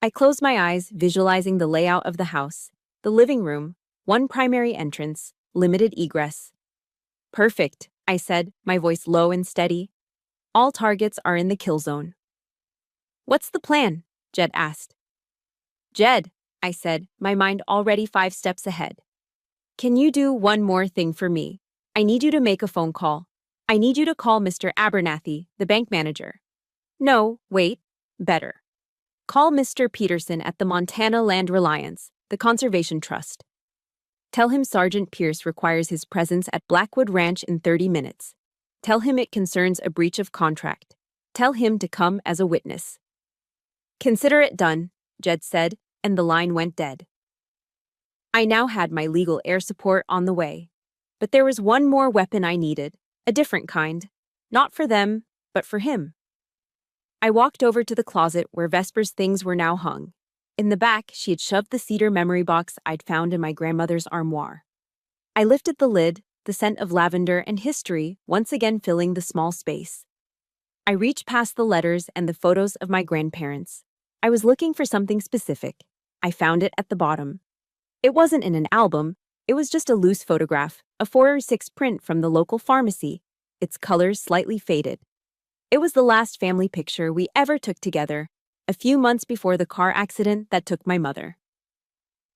I closed my eyes, visualizing the layout of the house. The living room, one primary entrance, limited egress. Perfect, I said, my voice low and steady. All targets are in the kill zone. What's the plan? Jed asked. Jed, I said, my mind already 5 steps ahead. Can you do one more thing for me? I need you to make a phone call. I need you to call Mr. Abernathy, the bank manager. No, wait, better. Call Mr. Peterson at the Montana Land Reliance, the Conservation Trust. Tell him Sergeant Pierce requires his presence at Blackwood Ranch in 30 minutes. Tell him it concerns a breach of contract. Tell him to come as a witness. Consider it done, Jed said, and the line went dead. I now had my legal air support on the way. But there was one more weapon I needed, a different kind. Not for them, but for him. I walked over to the closet where Vesper's things were now hung. In the back, she had shoved the cedar memory box I'd found in my grandmother's armoire. I lifted the lid, the scent of lavender and history once again filling the small space. I reached past the letters and the photos of my grandparents. I was looking for something specific. I found it at the bottom. It wasn't in an album. It was just a loose photograph, a 4 or 6 print from the local pharmacy, its colors slightly faded. It was the last family picture we ever took together, a few months before the car accident that took my mother.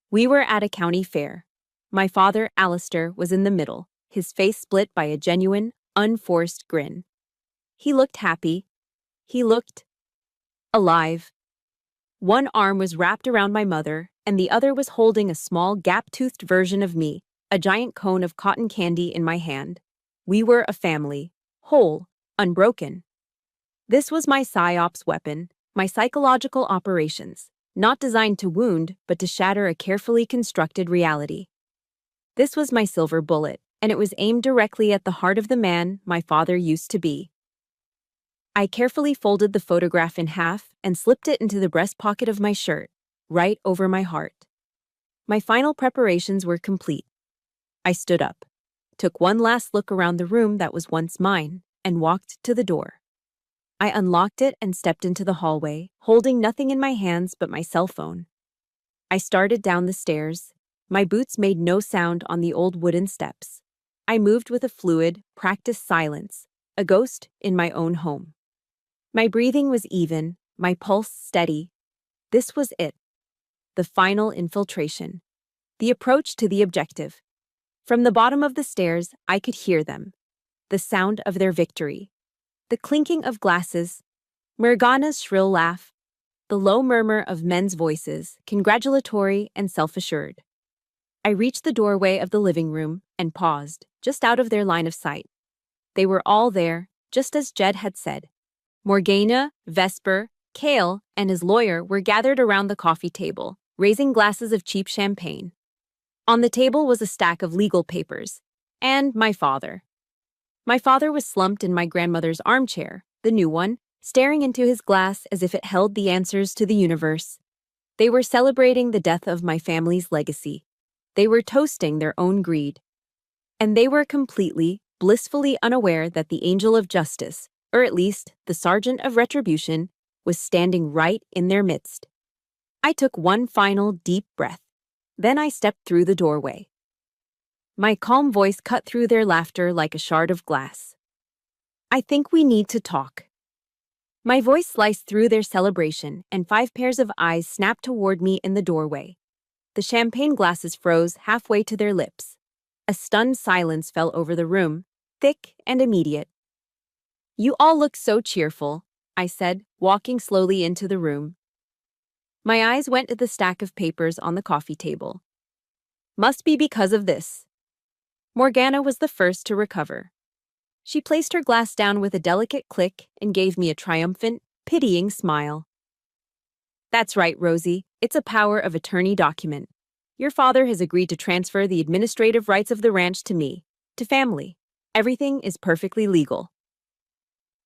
We were at a county fair. My father, Alistair, was in the middle, his face split by a genuine, unforced grin. He looked happy. He looked alive. One arm was wrapped around my mother, and the other was holding a small, gap-toothed version of me, a giant cone of cotton candy in my hand. We were a family, whole, unbroken. This was my psyops weapon, my psychological operations, not designed to wound, but to shatter a carefully constructed reality. This was my silver bullet, and it was aimed directly at the heart of the man my father used to be. I carefully folded the photograph in half and slipped it into the breast pocket of my shirt, right over my heart. My final preparations were complete. I stood up, took one last look around the room that was once mine, and walked to the door. I unlocked it and stepped into the hallway, holding nothing in my hands but my cell phone. I started down the stairs. My boots made no sound on the old wooden steps. I moved with a fluid, practiced silence, a ghost in my own home. My breathing was even, my pulse steady. This was it. The final infiltration. The approach to the objective. From the bottom of the stairs, I could hear them. The sound of their victory. The clinking of glasses. Morgana's shrill laugh. The low murmur of men's voices, congratulatory and self-assured. I reached the doorway of the living room and paused, just out of their line of sight. They were all there, just as Jed had said. Morgana, Vesper, Cale, and his lawyer were gathered around the coffee table, raising glasses of cheap champagne. On the table was a stack of legal papers, and my father. My father was slumped in my grandmother's armchair, the new one, staring into his glass as if it held the answers to the universe. They were celebrating the death of my family's legacy. They were toasting their own greed. And they were completely, blissfully unaware that the angel of justice, or at least the sergeant of retribution, was standing right in their midst. I took one final deep breath. Then I stepped through the doorway. My calm voice cut through their laughter like a shard of glass. I think we need to talk. My voice sliced through their celebration, and 5 pairs of eyes snapped toward me in the doorway. The champagne glasses froze halfway to their lips. A stunned silence fell over the room, thick and immediate. You all look so cheerful, I said, walking slowly into the room. My eyes went to the stack of papers on the coffee table. Must be because of this. Morgana was the first to recover. She placed her glass down with a delicate click and gave me a triumphant, pitying smile. That's right, Rosie. It's a power of attorney document. Your father has agreed to transfer the administrative rights of the ranch to me, to family. Everything is perfectly legal.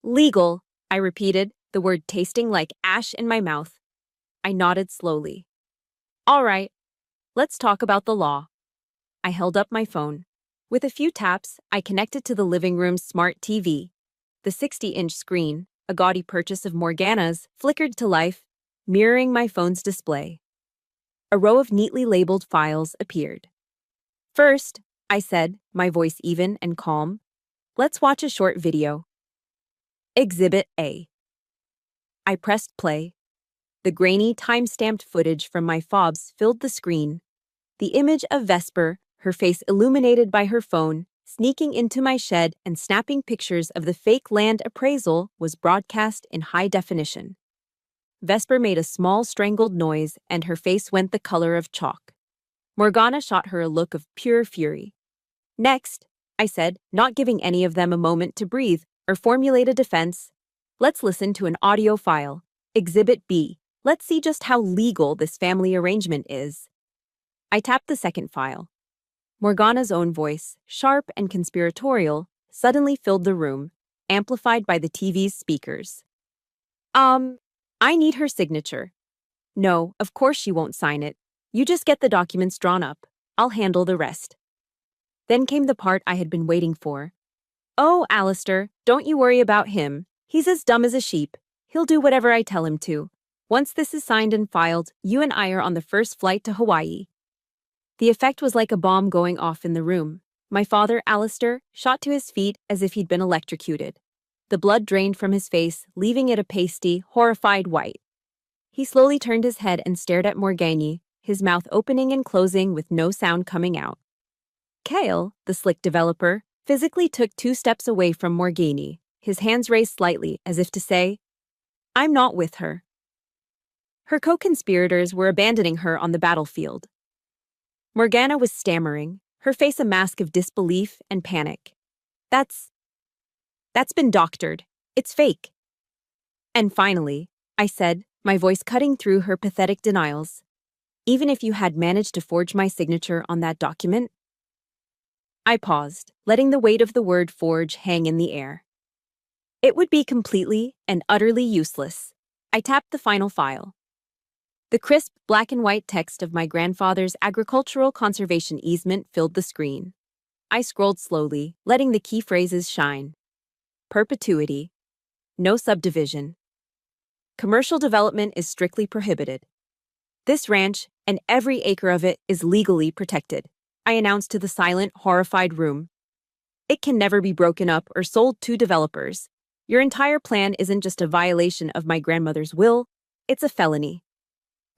Legal, I repeated, the word tasting like ash in my mouth. I nodded slowly. All right, let's talk about the law. I held up my phone. With a few taps, I connected to the living room's smart TV. The 60-inch screen, a gaudy purchase of Morgana's, flickered to life, mirroring my phone's display. A row of neatly labeled files appeared. First, I said, my voice even and calm, let's watch a short video. Exhibit A. I pressed play. The grainy, time-stamped footage from my fobs filled the screen. The image of Vesper, her face illuminated by her phone, sneaking into my shed and snapping pictures of the fake land appraisal, was broadcast in high definition. Vesper made a small strangled noise and her face went the color of chalk. Morgana shot her a look of pure fury. Next, I said, not giving any of them a moment to breathe or formulate a defense, let's listen to an audio file. Exhibit B. Let's see just how legal this family arrangement is. I tapped the second file. Morgana's own voice, sharp and conspiratorial, suddenly filled the room, amplified by the TV's speakers. I need her signature. No, of course she won't sign it. You just get the documents drawn up. I'll handle the rest. Then came the part I had been waiting for. Oh, Alistair, don't you worry about him. He's as dumb as a sheep. He'll do whatever I tell him to. Once this is signed and filed, you and I are on the first flight to Hawaii. The effect was like a bomb going off in the room. My father, Alistair, shot to his feet as if he'd been electrocuted. The blood drained from his face, leaving it a pasty, horrified white. He slowly turned his head and stared at Morgana, his mouth opening and closing with no sound coming out. Kale, the slick developer, physically took 2 steps away from Morgana, his hands raised slightly as if to say, "I'm not with her." Her co-conspirators were abandoning her on the battlefield. Morgana was stammering, her face a mask of disbelief and panic. That's been doctored. It's fake." And finally, I said, my voice cutting through her pathetic denials, "Even if you had managed to forge my signature on that document?" I paused, letting the weight of the word forge hang in the air. "It would be completely and utterly useless." I tapped the final file. The crisp black and white text of my grandfather's agricultural conservation easement filled the screen. I scrolled slowly, letting the key phrases shine. Perpetuity. No subdivision. Commercial development is strictly prohibited. This ranch, and every acre of it, is legally protected, I announced to the silent, horrified room. It can never be broken up or sold to developers. Your entire plan isn't just a violation of my grandmother's will, it's a felony.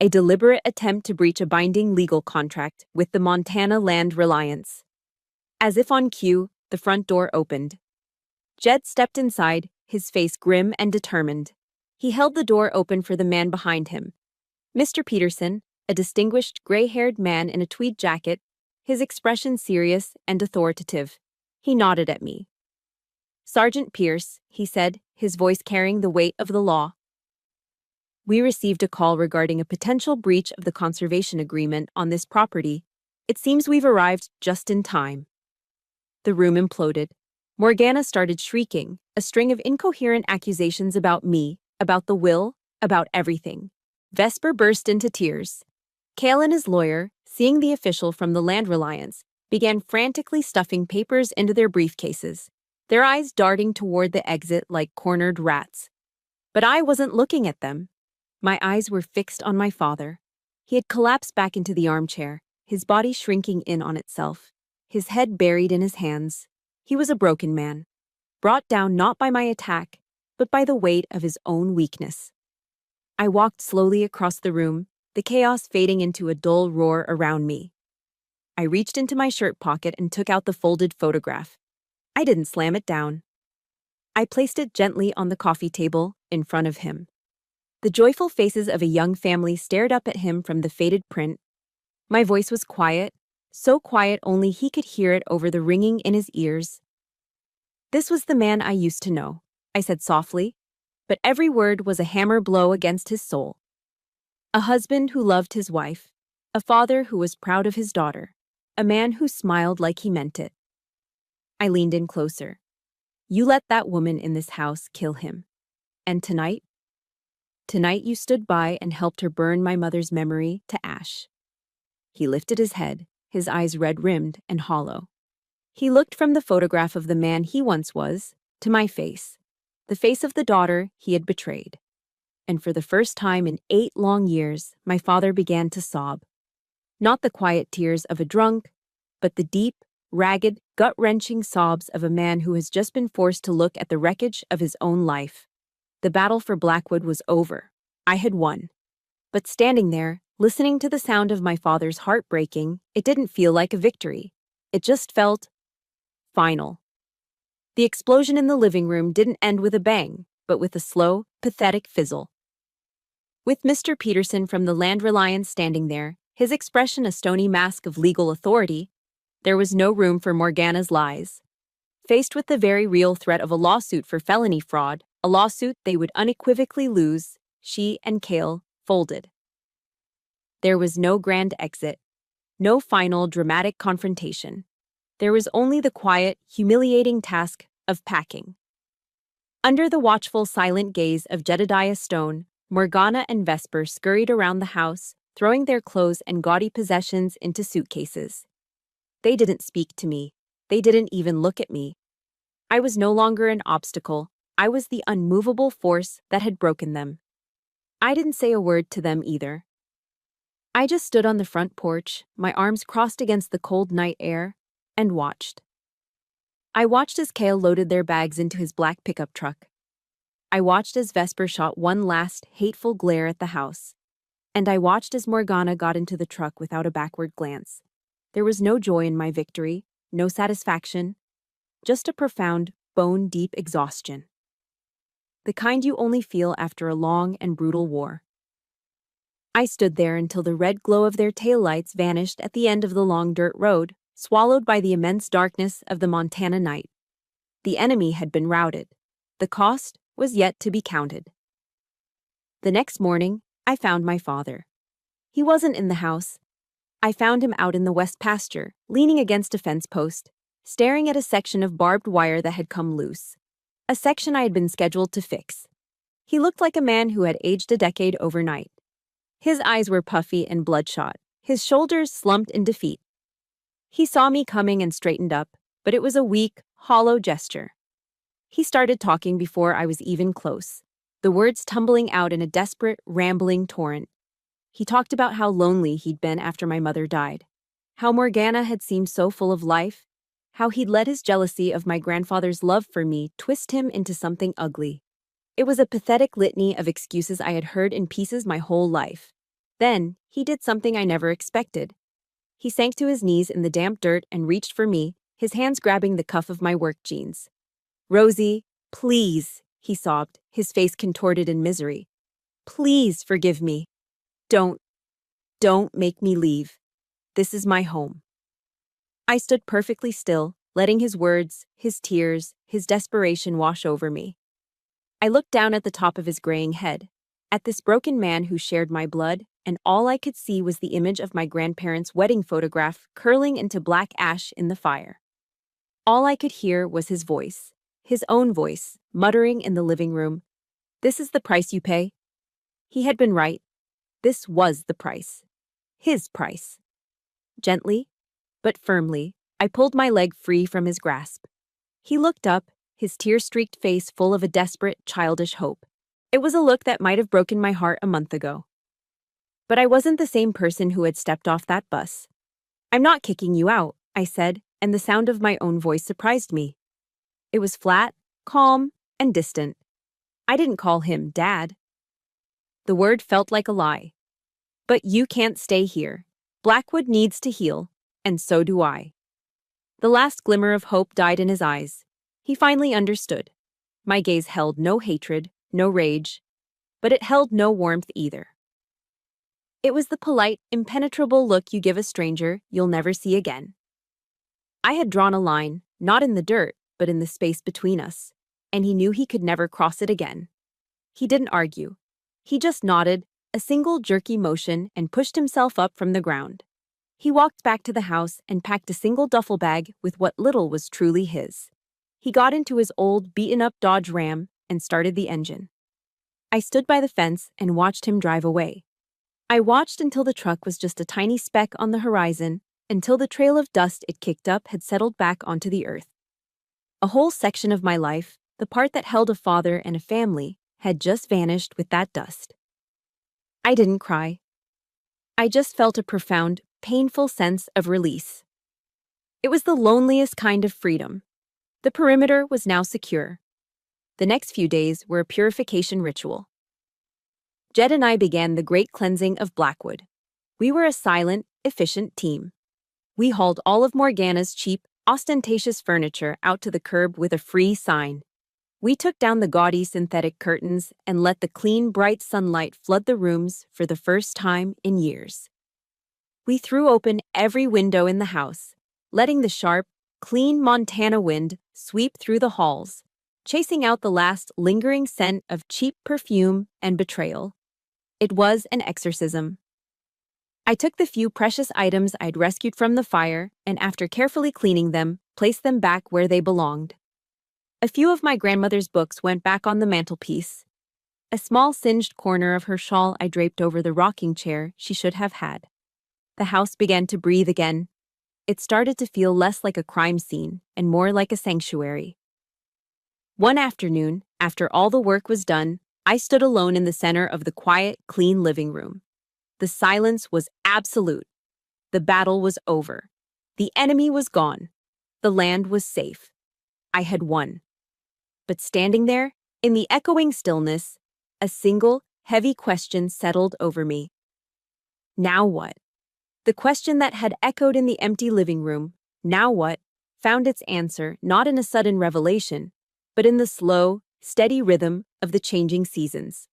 A deliberate attempt to breach a binding legal contract with the Montana Land Reliance. As if on cue, the front door opened. Jed stepped inside, his face grim and determined. He held the door open for the man behind him. Mr. Peterson, a distinguished gray-haired man in a tweed jacket, his expression serious and authoritative. He nodded at me. "Sergeant Pierce," he said, his voice carrying the weight of the law. "We received a call regarding a potential breach of the conservation agreement on this property. It seems we've arrived just in time." The room imploded. Morgana started shrieking, a string of incoherent accusations about me, about the will, about everything. Vesper burst into tears. Kale and his lawyer, seeing the official from the Land Reliance, began frantically stuffing papers into their briefcases, their eyes darting toward the exit like cornered rats. But I wasn't looking at them. My eyes were fixed on my father. He had collapsed back into the armchair, his body shrinking in on itself, his head buried in his hands. He was a broken man, brought down not by my attack, but by the weight of his own weakness. I walked slowly across the room, the chaos fading into a dull roar around me. I reached into my shirt pocket and took out the folded photograph. I didn't slam it down. I placed it gently on the coffee table in front of him. The joyful faces of a young family stared up at him from the faded print. My voice was quiet, so quiet only he could hear it over the ringing in his ears. "This was the man I used to know," I said softly, but every word was a hammer blow against his soul. A husband who loved his wife, a father who was proud of his daughter, a man who smiled like he meant it. I leaned in closer. "You let that woman in this house kill him. And tonight? Tonight you stood by and helped her burn my mother's memory to ash." He lifted his head, his eyes red-rimmed and hollow. He looked from the photograph of the man he once was to my face, the face of the daughter he had betrayed. And for the first time in 8 long years, my father began to sob. Not the quiet tears of a drunk, but the deep, ragged, gut-wrenching sobs of a man who has just been forced to look at the wreckage of his own life. The battle for Blackwood was over. I had won. But standing there, listening to the sound of my father's heart breaking, it didn't feel like a victory. It just felt final. The explosion in the living room didn't end with a bang, but with a slow, pathetic fizzle. With Mr. Peterson from the Land Reliance standing there, his expression a stony mask of legal authority, there was no room for Morgana's lies. Faced with the very real threat of a lawsuit for felony fraud, a lawsuit they would unequivocally lose, she and Kale folded. There was no grand exit, no final dramatic confrontation. There was only the quiet, humiliating task of packing. Under the watchful, silent gaze of Jedediah Stone, Morgana and Vesper scurried around the house, throwing their clothes and gaudy possessions into suitcases. They didn't speak to me. They didn't even look at me. I was no longer an obstacle. I was the unmovable force that had broken them. I didn't say a word to them either. I just stood on the front porch, my arms crossed against the cold night air, and watched. I watched as Kale loaded their bags into his black pickup truck. I watched as Vesper shot one last, hateful glare at the house. And I watched as Morgana got into the truck without a backward glance. There was no joy in my victory, no satisfaction, just a profound, bone-deep exhaustion. The kind you only feel after a long and brutal war. I stood there until the red glow of their taillights vanished at the end of the long dirt road, swallowed by the immense darkness of the Montana night. The enemy had been routed. The cost was yet to be counted. The next morning, I found my father. He wasn't in the house. I found him out in the west pasture, leaning against a fence post, staring at a section of barbed wire that had come loose. A section I had been scheduled to fix. He looked like a man who had aged a decade overnight. His eyes were puffy and bloodshot, his shoulders slumped in defeat. He saw me coming and straightened up, but it was a weak, hollow gesture. He started talking before I was even close, the words tumbling out in a desperate, rambling torrent. He talked about how lonely he'd been after my mother died, how Morgana had seemed so full of life, how he'd let his jealousy of my grandfather's love for me twist him into something ugly. It was a pathetic litany of excuses I had heard in pieces my whole life. Then, he did something I never expected. He sank to his knees in the damp dirt and reached for me, his hands grabbing the cuff of my work jeans. "Rosie, please," he sobbed, his face contorted in misery. "Please forgive me. Don't make me leave. This is my home." I stood perfectly still, letting his words, his tears, his desperation wash over me. I looked down at the top of his graying head, at this broken man who shared my blood, and all I could see was the image of my grandparents' wedding photograph curling into black ash in the fire. All I could hear was his voice, his own voice, muttering in the living room, "This is the price you pay." He had been right. This was the price. His price. Gently, but firmly, I pulled my leg free from his grasp. He looked up, his tear-streaked face full of a desperate, childish hope. It was a look that might have broken my heart a month ago. But I wasn't the same person who had stepped off that bus. "I'm not kicking you out," I said, and the sound of my own voice surprised me. It was flat, calm, and distant. I didn't call him Dad. The word felt like a lie. "But you can't stay here. Blackwood needs to heal, and so do I." The last glimmer of hope died in his eyes. He finally understood. My gaze held no hatred, no rage, but it held no warmth either. It was the polite, impenetrable look you give a stranger you'll never see again. I had drawn a line, not in the dirt, but in the space between us, and he knew he could never cross it again. He didn't argue. He just nodded, a single jerky motion, and pushed himself up from the ground. He walked back to the house and packed a single duffel bag with what little was truly his. He got into his old, beaten-up Dodge Ram and started the engine. I stood by the fence and watched him drive away. I watched until the truck was just a tiny speck on the horizon, until the trail of dust it kicked up had settled back onto the earth. A whole section of my life, the part that held a father and a family, had just vanished with that dust. I didn't cry. I just felt a profound, painful sense of release. It was the loneliest kind of freedom. The perimeter was now secure. The next few days were a purification ritual. Jed and I began the great cleansing of Blackwood. We were a silent, efficient team. We hauled all of Morgana's cheap, ostentatious furniture out to the curb with a free sign. We took down the gaudy synthetic curtains and let the clean, bright sunlight flood the rooms for the first time in years. We threw open every window in the house, letting the sharp, clean Montana wind sweep through the halls, chasing out the last lingering scent of cheap perfume and betrayal. It was an exorcism. I took the few precious items I'd rescued from the fire and, after carefully cleaning them, placed them back where they belonged. A few of my grandmother's books went back on the mantelpiece. A small singed corner of her shawl I draped over the rocking chair she should have had. The house began to breathe again. It started to feel less like a crime scene and more like a sanctuary. One afternoon, after all the work was done, I stood alone in the center of the quiet, clean living room. The silence was absolute. The battle was over. The enemy was gone. The land was safe. I had won. But standing there, in the echoing stillness, a single, heavy question settled over me. Now what? The question that had echoed in the empty living room, now what, found its answer not in a sudden revelation, but in the slow, steady rhythm of the changing seasons.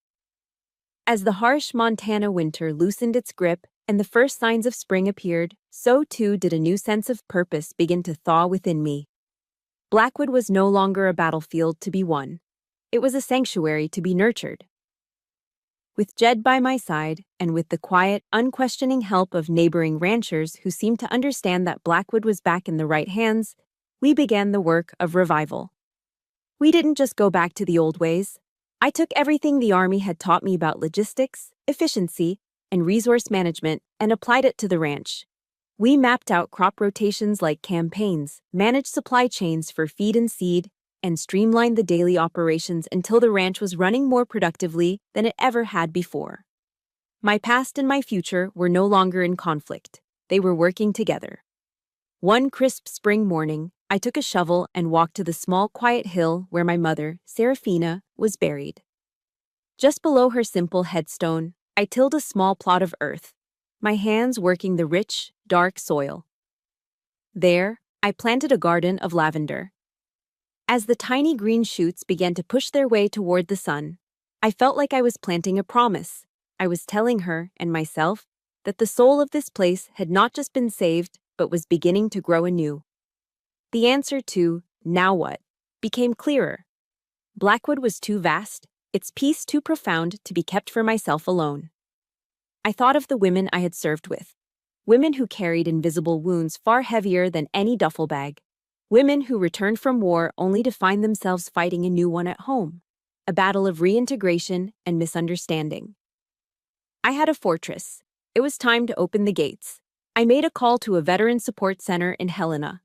As the harsh Montana winter loosened its grip and the first signs of spring appeared, so too did a new sense of purpose begin to thaw within me. Blackwood was no longer a battlefield to be won. It was a sanctuary to be nurtured. With Jed by my side, and with the quiet, unquestioning help of neighboring ranchers who seemed to understand that Blackwood was back in the right hands, we began the work of revival. We didn't just go back to the old ways. I took everything the Army had taught me about logistics, efficiency, and resource management and applied it to the ranch. We mapped out crop rotations like campaigns, managed supply chains for feed and seed, and streamlined the daily operations until the ranch was running more productively than it ever had before. My past and my future were no longer in conflict. They were working together. One crisp spring morning, I took a shovel and walked to the small, quiet hill where my mother, Serafina, was buried. Just below her simple headstone, I tilled a small plot of earth, my hands working the rich, dark soil. There, I planted a garden of lavender. As the tiny green shoots began to push their way toward the sun, I felt like I was planting a promise. I was telling her and myself that the soul of this place had not just been saved, but was beginning to grow anew. The answer to, now what, became clearer. Blackwood was too vast, its peace too profound to be kept for myself alone. I thought of the women I had served with, women who carried invisible wounds far heavier than any duffel bag, women who returned from war only to find themselves fighting a new one at home, a battle of reintegration and misunderstanding. I had a fortress. It was time to open the gates. I made a call to a veteran support center in Helena.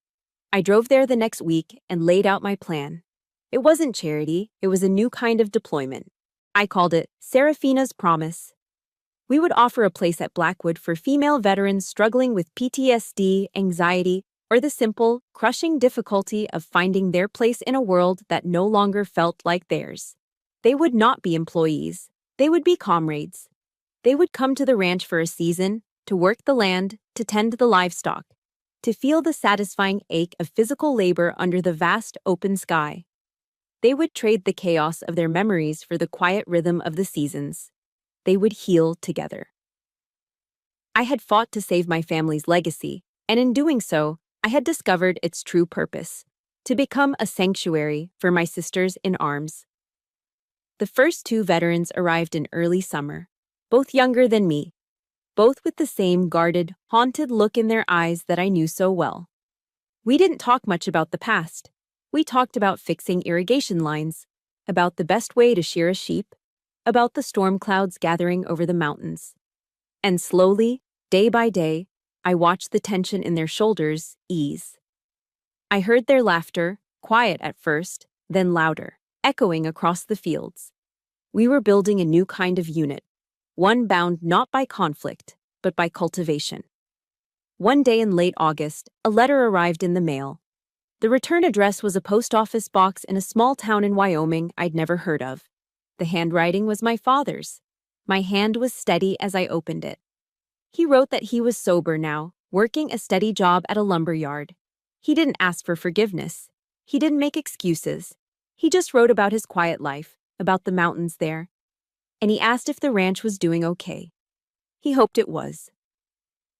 I drove there the next week and laid out my plan. It wasn't charity, it was a new kind of deployment. I called it Serafina's Promise. We would offer a place at Blackwood for female veterans struggling with PTSD, anxiety, or the simple, crushing difficulty of finding their place in a world that no longer felt like theirs. They would not be employees. They would be comrades. They would come to the ranch for a season, to work the land, to tend the livestock, to feel the satisfying ache of physical labor under the vast open sky. They would trade the chaos of their memories for the quiet rhythm of the seasons. They would heal together. I had fought to save my family's legacy, and in doing so, I had discovered its true purpose, to become a sanctuary for my sisters in arms. The first two veterans arrived in early summer, both younger than me, both with the same guarded, haunted look in their eyes that I knew so well. We didn't talk much about the past. We talked about fixing irrigation lines, about the best way to shear a sheep, about the storm clouds gathering over the mountains. And slowly, day by day, I watched the tension in their shoulders ease. I heard their laughter, quiet at first, then louder, echoing across the fields. We were building a new kind of unit, one bound not by conflict, but by cultivation. One day in late August, a letter arrived in the mail. The return address was a post office box in a small town in Wyoming I'd never heard of. The handwriting was my father's. My hand was steady as I opened it. He wrote that he was sober now, working a steady job at a lumber yard. He didn't ask for forgiveness. He didn't make excuses. He just wrote about his quiet life, about the mountains there. And he asked if the ranch was doing okay. He hoped it was.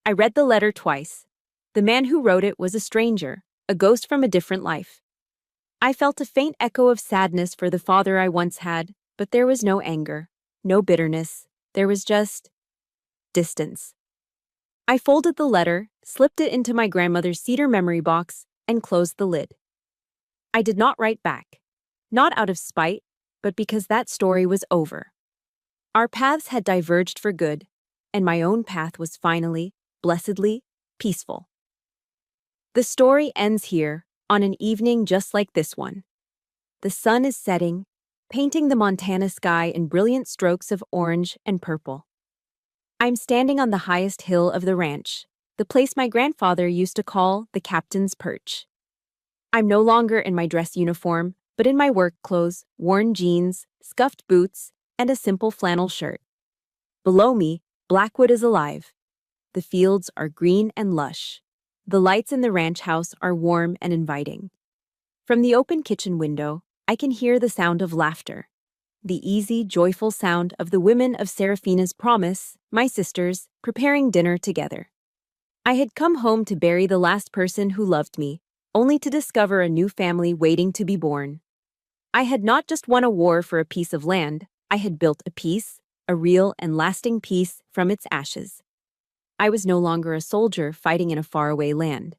I read the letter twice. The man who wrote it was a stranger, a ghost from a different life. I felt a faint echo of sadness for the father I once had, but there was no anger, no bitterness. There was just distance. I folded the letter, slipped it into my grandmother's cedar memory box, and closed the lid. I did not write back. Not out of spite, but because that story was over. Our paths had diverged for good, and my own path was finally, blessedly, peaceful. The story ends here, on an evening just like this one. The sun is setting, painting the Montana sky in brilliant strokes of orange and purple. I'm standing on the highest hill of the ranch, the place my grandfather used to call the Captain's Perch. I'm no longer in my dress uniform, but in my work clothes, worn jeans, scuffed boots, and a simple flannel shirt. Below me, Blackwood is alive. The fields are green and lush. The lights in the ranch house are warm and inviting. From the open kitchen window, I can hear the sound of laughter. The easy, joyful sound of the women of Seraphina's Promise, my sisters, preparing dinner together. I had come home to bury the last person who loved me, only to discover a new family waiting to be born. I had not just won a war for a piece of land, I had built a peace, a real and lasting peace from its ashes. I was no longer a soldier fighting in a faraway land.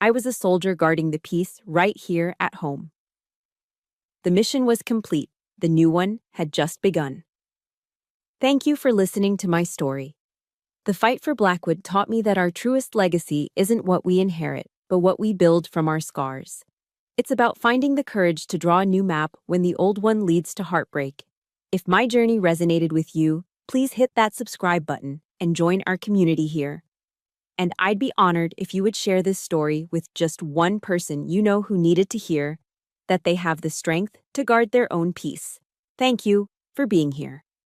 I was a soldier guarding the peace right here at home. The mission was complete. The new one had just begun. Thank you for listening to my story. The fight for Blackwood taught me that our truest legacy isn't what we inherit, but what we build from our scars. It's about finding the courage to draw a new map when the old one leads to heartbreak. If my journey resonated with you, please hit that subscribe button and join our community here. And I'd be honored if you would share this story with just one person you know who needed to hear that they have the strength to guard their own peace. Thank you for being here.